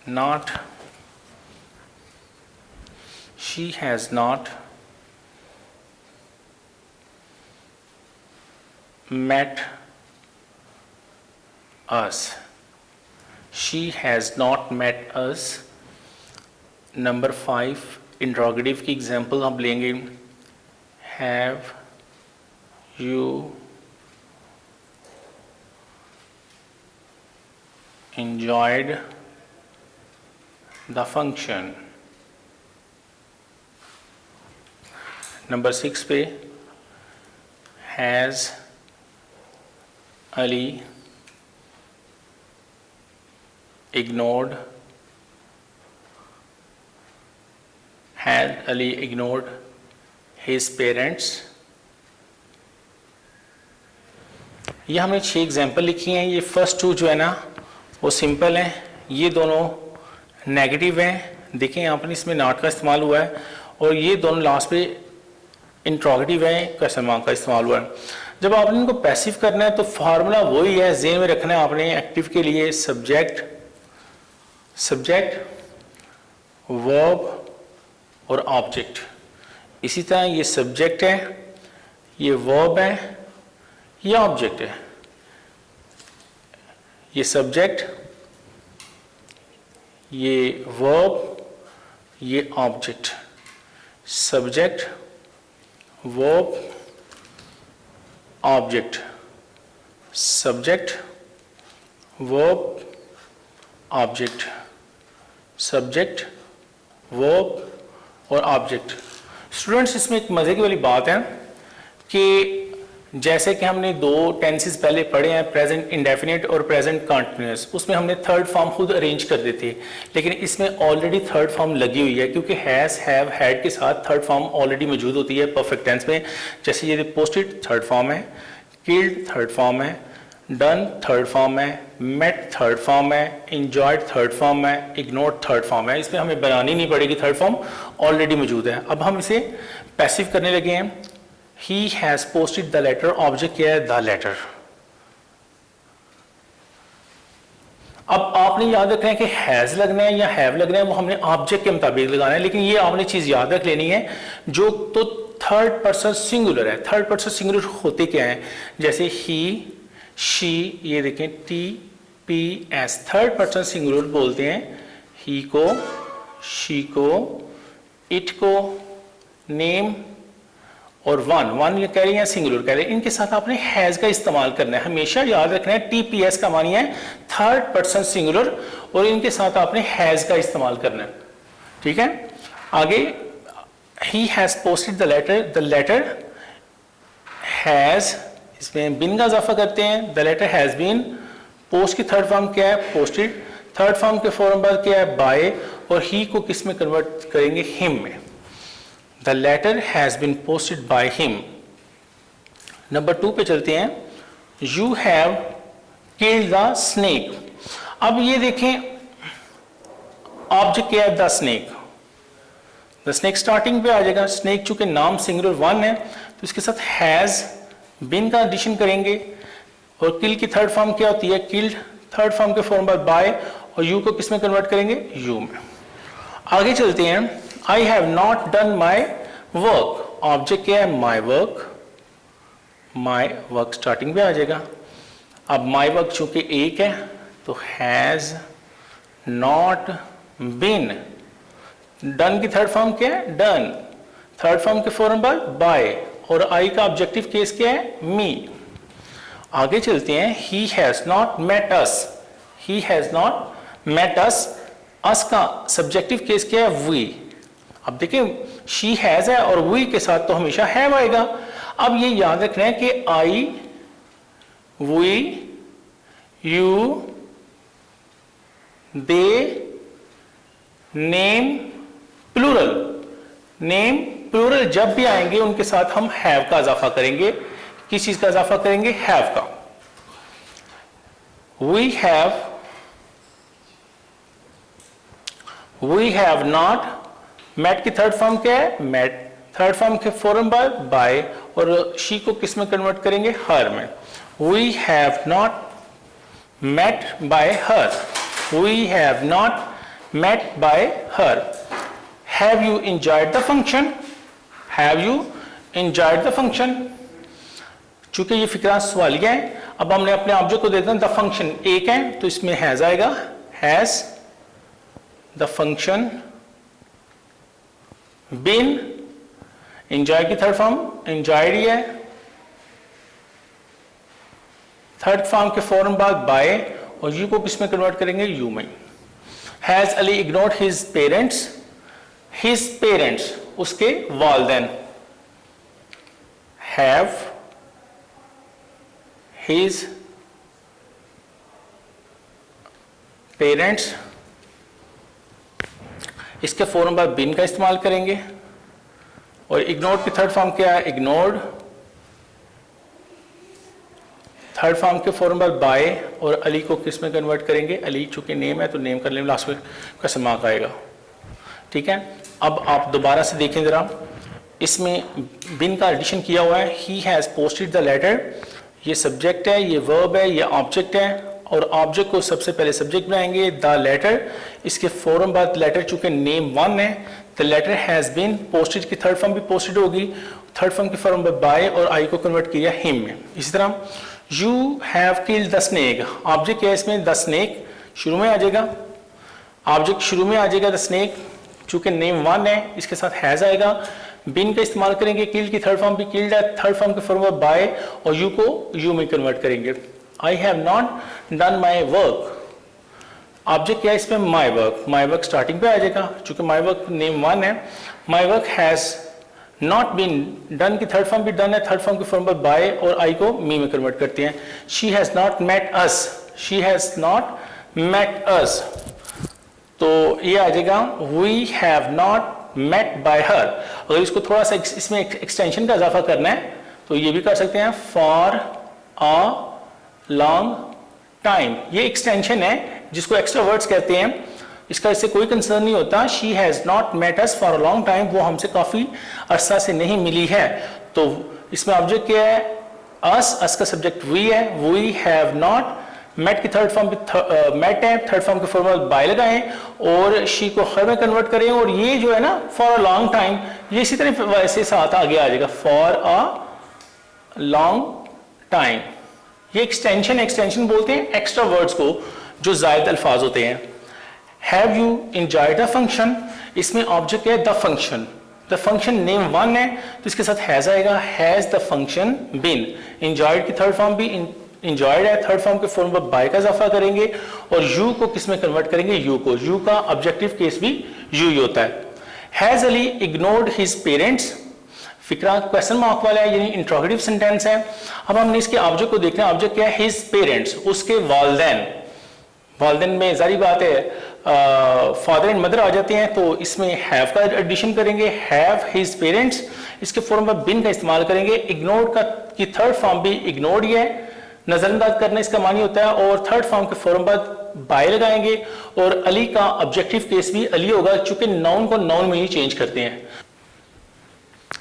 not met us. She has not met us. Number 5, interrogative की एग्जाम्पल हम लेंगे, have you enjoyed the function. Number 6 पे, has Ali ignored his parents. ये हमने 6 एग्जाम्पल लिखी हैं। ये फर्स्ट 2 जो है ना वो सिंपल हैं, ये दोनों नेगेटिव हैं। देखें यहाँ पर इसमें नॉट का इस्तेमाल हुआ है, और ये दोनों लास्ट पे इंट्रोगेटिव हैं, क्वेश्चन मार्क का इस्तेमाल हुआ है। जब आपने इनको पैसिव करना है तो फार्मूला वही है, ज़हन में रखना है आपने। एक्टिव के लिए सब्जेक्ट वर्ब और ऑब्जेक्ट। इसी तरह ये सब्जेक्ट है, ये वर्ब है, ये ऑब्जेक्ट है। ये सब्जेक्ट, ये वर्ब, ये object. Subject verb object, subject verb object, subject verb और ऑब्जेक्ट। स्टूडेंट्स, इसमें एक मज़े की वाली बात है कि जैसे कि हमने 2 टेंसेस पहले पढ़े हैं, प्रेजेंट इंडेफिनिट और प्रेजेंट कंटिन्यूअस, उसमें हमने थर्ड फॉर्म खुद अरेंज कर देते हैं, लेकिन इसमें ऑलरेडी थर्ड फॉर्म लगी हुई है, क्योंकि हैज़, हैव, हैड के साथ थर्ड फॉर्म ऑलरेडी मौजूद होती है परफेक्ट टेंस में। जैसे ये पोस्टेड थर्ड फॉर्म है, किल्ड थर्ड फॉर्म है, डन थर्ड फॉर्म है, मेट थर्ड फॉर्म है, इंजॉयड थर्ड फॉर्म है, इग्नोर्ड थर्ड फॉर्म है। इसमें हमें बनानी नहीं पड़ेगी, थर्ड फॉर्म ऑलरेडी मौजूद है। अब हम इसे पैसिव करने लगे हैं। He has posted the letter, object क्या है, द लेटर। अब आपने याद रखना है कि हैज़ लगना है या हैव लगना है, वो हमने ऑब्जेक्ट के मुताबिक लगाना है, लेकिन ये आपने चीज़ याद रख लेनी है जो तो थर्ड पर्सन सिंगुलर है। थर्ड पर्सन सिंगुलर होते क्या हैं, जैसे ही, शी, ये देखें T P S, third person singular बोलते हैं ही को, शी को, इट को, नेम और वन ये कह रहे हैं सिंगुलर कह रहे हैं, इनके साथ आपने हैज का इस्तेमाल करना है। हमेशा याद रखना है टीपीएस का मानी है थर्ड पर्सन सिंगुलर और इनके साथ आपने हैज का इस्तेमाल करना है। ठीक है, आगे he has posted the letter has, इसमें बिन का इजाफा करते हैं, the letter has been, post की थर्ड फॉर्म क्या है, पोस्टेड, थर्ड फॉर्म के फॉर्म बाद क्या है, बाय, और ही को किस में कन्वर्ट करेंगे, हिम में। The letter has been posted by him. Number 2 पे चलते हैं। You have killed the snake. अब ये देखें ऑब्जेक्ट क्या है, the snake. The snake starting पे आ जाएगा। स्नेक चूंकि नाम सिंगुलर वन है तो इसके साथ हैज बिन का एडिशन करेंगे और किल की थर्ड फॉर्म क्या होती है, किल्ड, थर्ड फॉर्म के फॉर्म बाद बाय, और यू को किस में कन्वर्ट करेंगे, यू में। आगे चलते हैं। आई have not done my work, object क्या है, my work, my work starting पे आ जाएगा। अब माई वर्क चूंकि एक है तो हैज नॉट बीन, डन की थर्ड फॉर्म क्या है, डन, थर्ड फॉर्म के फॉर्म बाद बाय, और आई का ऑब्जेक्टिव केस क्या है, मी। आगे चलते हैं। He has not met us, he has not met us, us का सब्जेक्टिव केस क्या है, वी। अब देखिए शी हैज है और वी के साथ तो हमेशा हैव आएगा। अब ये याद रखना है कि I, we, you, they, name plural, name plural जब भी आएंगे उनके साथ हम हैव का इजाफा करेंगे। किस चीज का इजाफा करेंगे, हैव का। वी हैव नॉट, मेट की थर्ड फॉर्म क्या है, मेट, थर्ड फॉर्म के फॉर्म बाद बाय, और शी को किस में कन्वर्ट करेंगे, हर में। We have not met by her, we have not met by her. Have you enjoyed the function, have you enjoyed the function. चूंकि ये फिक्रा सवालिया है, अब हमने अपने ऑब्जेक्ट को देते हैं द फंक्शन एक है तो इसमें हैज आएगा, has the function been, enjoy की थर्ड फॉर्म एंजॉयड ही है, थर्ड फॉर्म के फौरन बाद बाय, और यू को किस में कन्वर्ट करेंगे, यू में। Has Ali ignored his parents, उसके वालिदैन। हैव हिज पेरेंट्स, इसके फौरन बाद बिन का इस्तेमाल करेंगे, और इग्नोर्ड की थर्ड फॉर्म क्या है, इग्नोर्ड, थर्ड फॉर्म के फौरन बाद बाय, और अली को किस में कन्वर्ट करेंगे, अली चूंकि नेम है तो नेम कर लेंगे, लास्ट में कैसे मार्क आएगा। ठीक है, अब आप दोबारा से देखें जरा, इसमें बिन का एडिशन किया हुआ है। He has posted the letter, ये सब्जेक्ट है, ये वर्ब है, ये ऑब्जेक्ट है, और ऑब्जेक्ट को सबसे पहले सब्जेक्ट बनाएंगे, द लेटर, इसके फौरन बाद लेटर चूंकि नेम वन है, the letter has been, posted की थर्ड फॉर्म भी पोस्टेड होगी, थर्ड फॉर्म की फॉर्म बाद बाय, और आई को कन्वर्ट किया हिम में। इसी तरह you have killed the snake, object क्या है इसमें, द स्नेक शुरू में आ जाएगा, ऑब्जेक्ट शुरू में आ जाएगा द स्नेक, चूंकि नेम वन है इसके साथ हैज आएगा। बिन का इस्तेमाल करेंगे, किल की थर्ड फॉर्म भी किल्ड है, थर्ड फॉर्म के फॉर्म बाद बाय, और यू को यू में कन्वर्ट करेंगे। I have not done my work, object क्या है इसमें, my work, my work starting पे आ जाएगा, चूंकि माई वर्क नेम वन है। My work has not been, done की थर्ड फॉर्म भी डन है, थर्ड फॉर्म की फॉर्म पर बाय, और आई को मी में कन्वर्ट करते हैं। She has not met us, she has not met us, तो ये आ जाएगा we have not met by her. अगर इसको थोड़ा सा इसमें एक्सटेंशन का इजाफा करना है तो ये भी कर सकते हैं, फॉर अ लॉन्ग टाइम, ये एक्सटेंशन है जिसको एक्स्ट्रा वर्ड्स कहते हैं, इसका इससे कोई कंसर्न नहीं होता। She has not met us for a long time, वो हमसे काफी अरसा से नहीं मिली है। तो इसमें ऑब्जेक्ट क्या है, अस का सब्जेक्ट वी है, वी हैव नॉट मेट की थर्ड फॉर्म पे मेट है, थर्ड फॉर्म के फॉर्मल बाय लगाएं और शी को हर में कन्वर्ट करें, और ये जो है ना फॉर अ लॉन्ग टाइम, ये इसी तरह वैसे साथ आगे आ जाएगा, फॉर अ लॉन्ग टाइम। ये एक्सटेंशन बोलते हैं एक्स्ट्रा वर्ड्स को जो जायद अल्फाज होते हैं। Have you enjoyed the function, इसमें ऑब्जेक्ट है the function, the function name one है तो इसके साथ हैज आएगा, has the function been. Enjoyed की थर्ड फॉर्म भी एंजॉयड है, थर्ड फॉर्म के फॉर्म पर बाय का इजाफा करेंगे और यू को किस में कन्वर्ट करेंगे, यू को, यू का ऑब्जेक्टिव केस भी यू ही होता है। Has Ali ignored his parents, फिक्रा क्वेश्चन मार्क वाला है यानी इंट्रोगेटिव सेंटेंस है। अब हमने इसके ऑब्जेक्ट को देखना है, ऑब्जेक्ट क्या है, हिज पेरेंट्स, उसके वालिदैन। वालिदैन में जारी बात है फादर एंड मदर आ जाते हैं तो इसमें हैव का एडिशन करेंगे, हैव हिज पेरेंट्स, इसके फॉर्म में बिन का इस्तेमाल करेंगे। इग्नोर्ड का की थर्ड फॉर्म भी इग्नोर्ड ही है, नजरअंदाज करना इसका मानी होता है, और थर्ड फॉर्म के फॉर्म पर बाय लगाएंगे और अली का ऑब्जेक्टिव केस भी अली होगा, चूंकि नाउन को नाउन में ही चेंज करते हैं।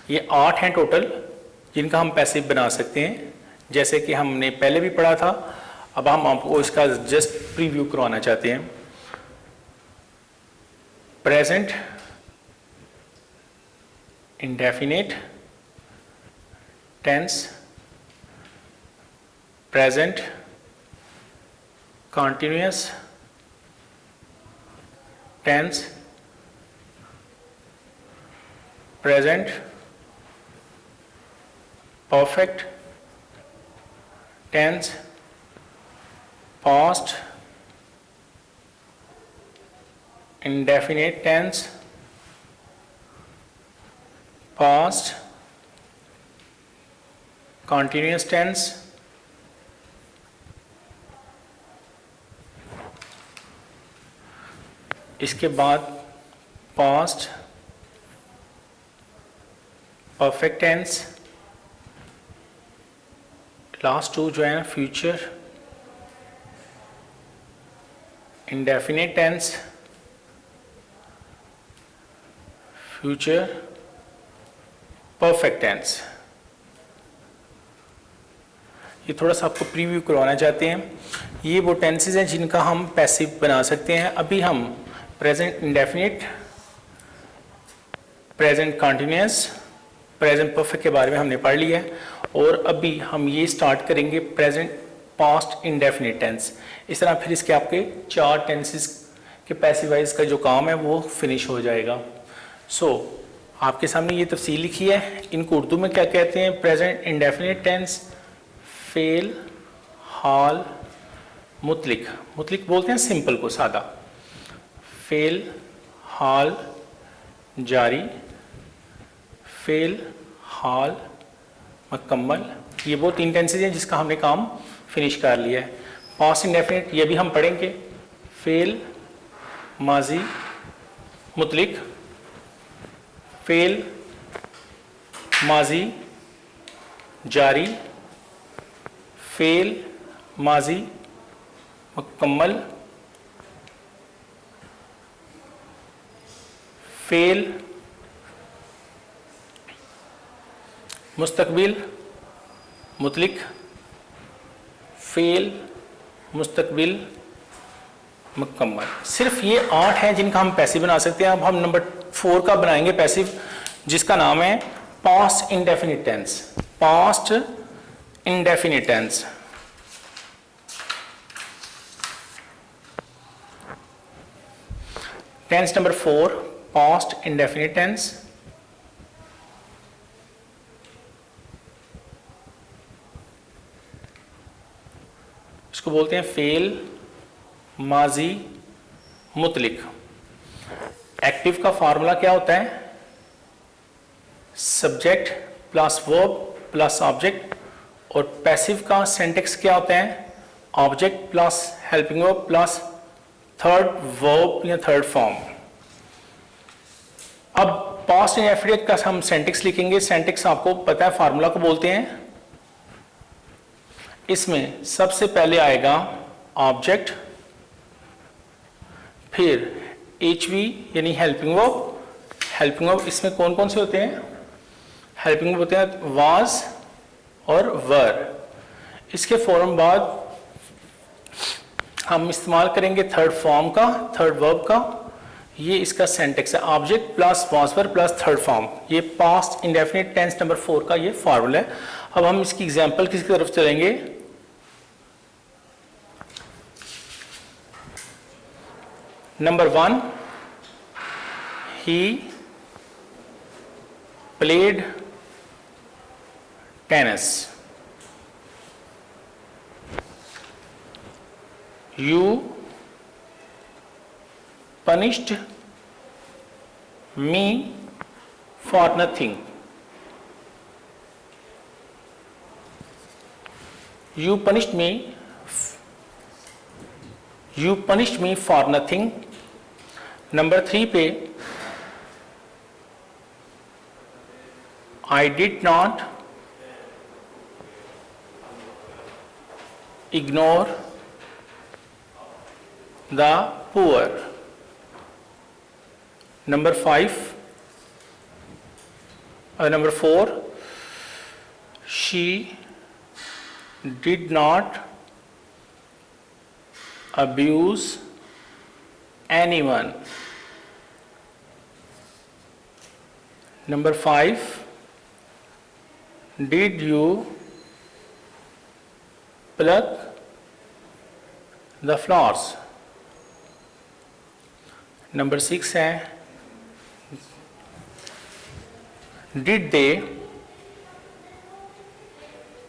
ये 8 हैं टोटल जिनका हम पैसिव बना सकते हैं, जैसे कि हमने पहले भी पढ़ा था। अब हम आपको इसका जस्ट प्रीव्यू करवाना चाहते हैं। Present indefinite tense, present continuous tense, present perfect tense, past indefinite tense, past continuous tense, इसके बाद past perfect tense, last two जो है ना future indefinite tense, future perfect tense. ये थोड़ा सा आपको प्रीव्यू करवाना चाहते हैं। ये वो टेंसेज हैं जिनका हम पैसिव बना सकते हैं। अभी हम present indefinite, present continuous, present perfect के बारे में हमने पढ़ लिया है, और अभी हम ये स्टार्ट करेंगे प्रेजेंट पास्ट इंडेफिनिट टेंस। इस तरह फिर इसके आपके 4 टेंसेस के पैसिवाइज का जो काम है वो फिनिश हो जाएगा। आपके सामने ये तफसील लिखी है, इनको उर्दू में क्या कहते हैं, प्रेजेंट इंडेफिनिट टेंस, फेल, हाल, मुतलिक। मुतलिक बोलते हैं सिंपल को, सादा। फेल, हाल, जारी, फेल, हाल, मुकम्मल। ये वो 3 टेंसेज हैं जिसका हमने काम फिनिश कर लिया है। पास्ट इंडेफिनिट ये भी हम पढ़ेंगे, फेल, माजी, मुतलिक, फेल, माजी, जारी, फेल, माजी, मुकम्मल, फेल, मुस्तकबिल, मुतलिक, फेल, मुस्तकबिल, मुकम्मल। सिर्फ ये 8 हैं जिनका हम पैसिव बना सकते हैं। अब हम नंबर 4 का बनाएंगे पैसिव, जिसका नाम है past indefinite tense. Past indefinite tense. Tense number 4, past indefinite tense. इसको बोलते हैं फेल, माजी, मुतलिक। एक्टिव का फार्मूला क्या होता है, subject plus verb plus object, और पैसिव का सिंटैक्स क्या होता है, object plus helping verb plus third verb या थर्ड फॉर्म। अब पास्ट इंडेफिनिट का हम सिंटैक्स लिखेंगे। सिंटैक्स आपको पता है, फार्मूला को बोलते हैं इसमें सबसे पहले आएगा ऑब्जेक्ट, फिर HV यानी हेल्पिंग वर्ब। हेल्पिंग वर्ब इसमें कौन कौन से होते हैं? हेल्पिंग वर्ब होते हैं वाज और वर। इसके फौरन बाद हम इस्तेमाल करेंगे थर्ड फॉर्म का, थर्ड वर्ब का। ये इसका सेंटेक्स है, object plus was were plus third form. ये पास्ट इंडेफिनिट टेंस नंबर 4 का ये फॉर्मूला है। अब हम इसकी एग्जांपल किसकी तरफ चलेंगे? Number 1, he played tennis. You punished me for nothing. You punished me for nothing. Number 3 पे I did not ignore the poor. Number 4, she did not abuse anyone. Number 5, did you pluck the flowers? Number 6 है did they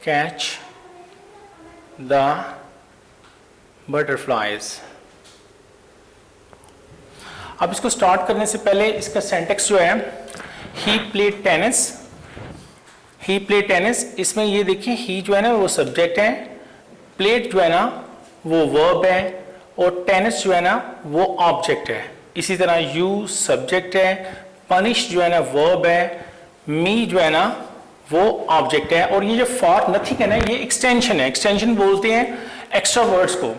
catch the butterflies. अब इसको स्टार्ट करने से पहले इसका सेंटेक्स जो है, he played tennis. He played tennis, इसमें ये देखिए ही जो है ना वो सब्जेक्ट है, प्लेड जो है ना वो वर्ब है, और टेनिस जो है ना वो ऑब्जेक्ट है। इसी तरह यू सब्जेक्ट है, पनिश जो है ना वर्ब है, मी जो है ना वो ऑब्जेक्ट है, और ये जो फॉर नथिंग है ना ये एक्सटेंशन है। एक्सटेंशन बोलते हैं एक्स्ट्रा वर्ड्स को।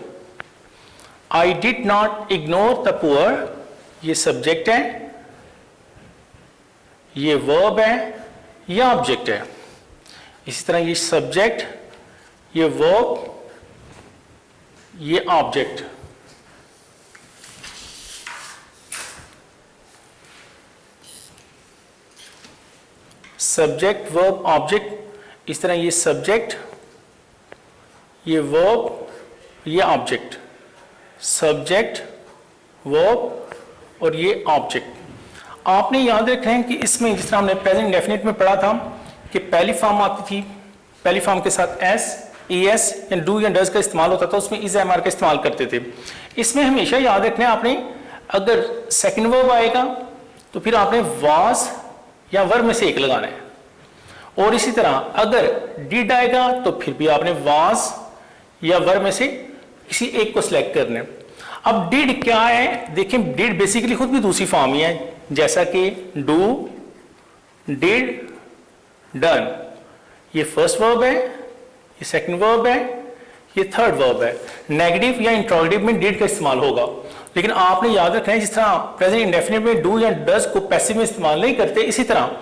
I did not ignore the poor, ये सब्जेक्ट है, ये वर्ब है, ये ऑब्जेक्ट है। इसी तरह ये सब्जेक्ट, ये वर्ब, ये ऑब्जेक्ट। सब्जेक्ट वर्ब ऑब्जेक्ट, इस तरह ये सब्जेक्ट, ये वर्ब, ये ऑब्जेक्ट। सब्जेक्ट वर्ब और ये ऑब्जेक्ट। आपने याद रखना है कि इसमें जिस तरह हमने प्रेजेंट इंडेफिनिट में पढ़ा था कि पहली फॉर्म आती थी, पहली फॉर्म के साथ एस, ES या डू या डज का इस्तेमाल होता था, उसमें इज MR का इस्तेमाल करते थे। इसमें हमेशा याद रखना है आपने, अगर सेकंड वर्ब आएगा तो फिर आपने वाज या वर में से एक लगाना है, और इसी तरह अगर डिड आएगा तो फिर भी आपने वाज या वर में से किसी एक को सिलेक्ट करना है। अब डिड क्या है? देखिए डिड बेसिकली खुद भी दूसरी फॉर्म ही है, जैसा कि डू, डिड, डन। ये फर्स्ट वर्ब है, ये सेकंड वर्ब है, ये थर्ड वर्ब है। नेगेटिव या इंट्रोगेटिव में डिड का इस्तेमाल होगा, लेकिन आपने याद रखना है जिस तरह प्रेजेंट इंडेफिनिट में डू या डज को पैसिव में इस्तेमाल नहीं करते, इसी तरह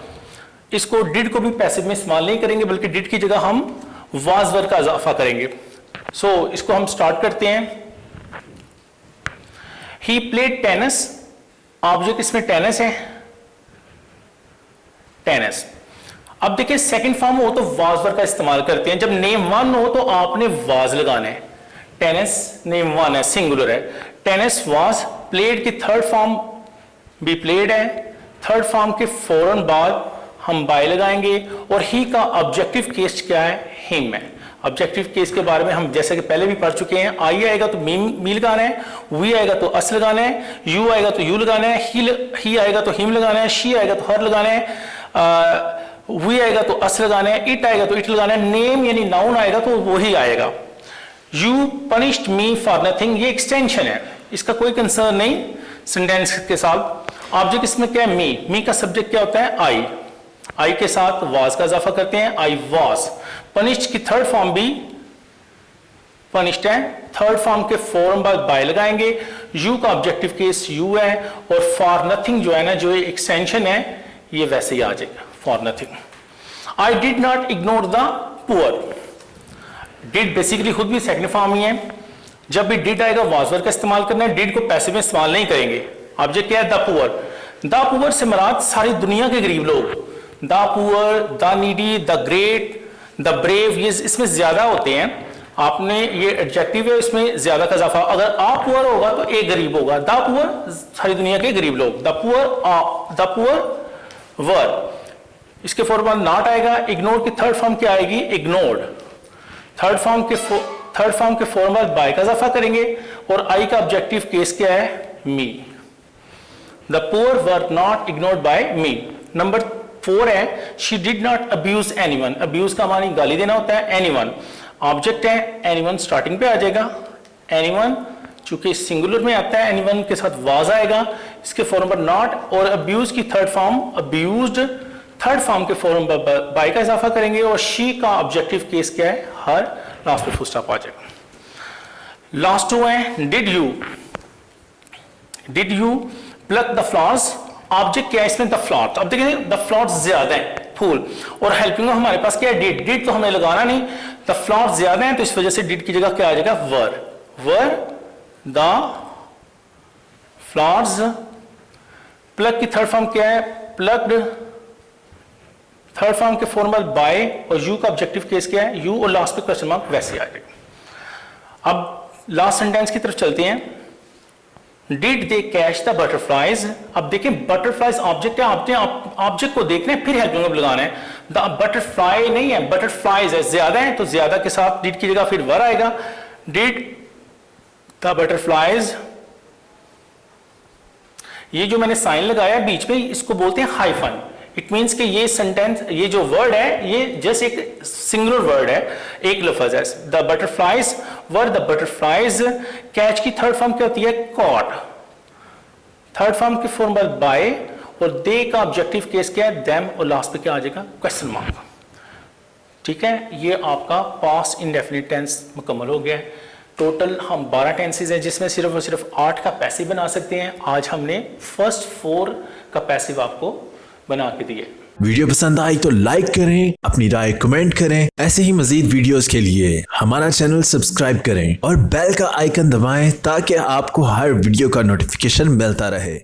इसको डिड को भी पैसिव में इस्तेमाल नहीं करेंगे, बल्कि डिड की जगह हम वाज वर का इजाफा करेंगे। सो इसको हम स्टार्ट करते हैं। ही प्लेड टेनिस, ऑब्जेक्ट इसमें टेनिस है, टेनिस। अब देखिए सेकंड फॉर्म हो तो वाज वर का इस्तेमाल करते हैं। जब नेम 1 हो तो आपने वाज लगाना है। टेनिस नेम 1 है, सिंगुलर है। टेनिस वाज प्लेड की थर्ड फॉर्म भी प्लेड है। थर्ड फॉर्म के फौरन बाद हम बाय लगाएंगे, और ही का ऑब्जेक्टिव केस क्या है? हिम है। ऑब्जेक्टिव केस के बारे में हम जैसे कि पहले भी पढ़ चुके हैं। आई आएगा तो मी लगाना है, वी आएगा तो अस लगाना है, यू आएगा तो यू लगाना है, ही आएगा तो हिम लगाना है, शी आएगा तो हर लगाना है, वी आएगा तो अस लगाना है, इट आएगा तो इट लगाना है, नेम यानी नाउन आएगा तो वही आएगा। You punished me for nothing, ये एक्सटेंशन है, इसका कोई कंसर्न नहीं सेंटेंस के साथ। ऑब्जेक्ट इसमें क्या है? मी का सब्जेक्ट क्या होता है? आई के साथ वाज का इजाफा करते हैं, आई वाज। पनिश्ड की थर्ड फॉर्म भी फर्निश्ड है। थर्ड फॉर्म के फॉर्म बाद बाय लगाएंगे, यू का ऑब्जेक्टिव केस यू है, और फॉर नथिंग जो है ना, जो एक्सटेंशन है, ये वैसे ही आ जाएगा for nothing. I did not ignore the poor. Did basically खुद भी सेकंड फॉर्म ही है। जब भी डिड आएगा वाज वर्ब का इस्तेमाल करना है, डिड को पैसिव में इस्तेमाल नहीं करेंगे। ऑब्जेक्ट क्या है? The poor. द पुअर से मुराद सारी दुनिया के गरीब लोग। The poor, the needy, the great, the brave, ये इसमें ज्यादा होते हैं। आपने ये एडजेक्टिव है, इसमें ज्यादा का इजाफा। अगर आ पुअर होगा तो एक गरीब होगा। द पुअर सारी दुनिया के गरीब लोग। द पुअर वर। इसके फॉर्म नॉट आएगा। इग्नोर की थर्ड फॉर्म क्या आएगी? इग्नोर्ड। थर्ड फॉर्म के फॉर्म बाय का इजाफा करेंगे, और आई का ऑब्जेक्टिव केस क्या है? Me. The poor were not ignored by me. Number 4 है, she did not abuse anyone. Abuse का मानी गाली देना होता है। एनीवन ऑब्जेक्ट है, एनीवन स्टार्टिंग पे आ जाएगा। एनीवन चूंकि सिंगुलर में आता है, एनीवन के साथ वाज आएगा। इसके फॉर्म पर नॉट, और अब्यूज की third form abused, third form के फॉर्म पर बाय का इजाफा करेंगे, और शी का ऑब्जेक्टिव केस क्या है? हर। लास्ट पे फुल स्टॉप आ जाएगा। लास्ट 2 है, did you plug the flowers. Object क्या है इसमें? The flowers. अब देखिए द फ्लावर्स ज्यादा है, फूल, और हेल्पिंग हमारे पास क्या है? डिड। डिड तो हमें लगाना नहीं, द फ्लावर्स ज्यादा है, तो इस वजह से डिड की जगह क्या आ जाएगा? Were the flowers. प्लक की थर्ड फॉर्म क्या है? प्लक्ड। थर्ड फॉर्म के फॉर्मल बाय, और यू का ऑब्जेक्टिव केस क्या है? यू, और लास्ट पे क्वेश्चन मार्क वैसे आ जाएगा। अब लास्ट सेंटेंस की तरफ चलते हैं। Did they catch the butterflies. अब देखिए बटरफ्लाइज ऑब्जेक्ट है, आपने ऑब्जेक्ट को देखना है, फिर हेल्पिंग वर्ब लगाना है। द बटरफ्लाई नहीं है, बटरफ्लाइज है, ज्यादा है, तो ज्यादा के साथ डिड की जगह फिर वर आएगा। Did the butterflies. ये जो मैंने साइन लगाया बीच में, इसको बोलते हैं हाइफन। इट मीन्स कि ये सेंटेंस, ये जो वर्ड है, ये जस्ट एक सिंगुलर वर्ड है, एक लफ्ज है। The butterflies were the butterflies. Catch की थर्ड फॉर्म क्या होती है? कॉट। थर्ड फॉर्म की फॉर्म बाय, और दे का ऑब्जेक्टिव केस क्या है? देम, और लास्ट पे क्या आ जाएगा? Question mark. ठीक है, ये आपका पास्ट इंडेफिनिट टेंस मुकम्मल हो गया है। टोटल हम 12 टेंसेज हैं, जिसमें सिर्फ और सिर्फ 8 का पैसिव बना सकते हैं। आज हमने फर्स्ट 4 का पैसिव आपको बना के दिए। वीडियो पसंद आई तो लाइक करें, अपनी राय कमेंट करें। ऐसे ही मजीद वीडियोस के लिए हमारा चैनल सब्सक्राइब करें और बेल का आइकन दबाएं, ताकि आपको हर वीडियो का नोटिफिकेशन मिलता रहे।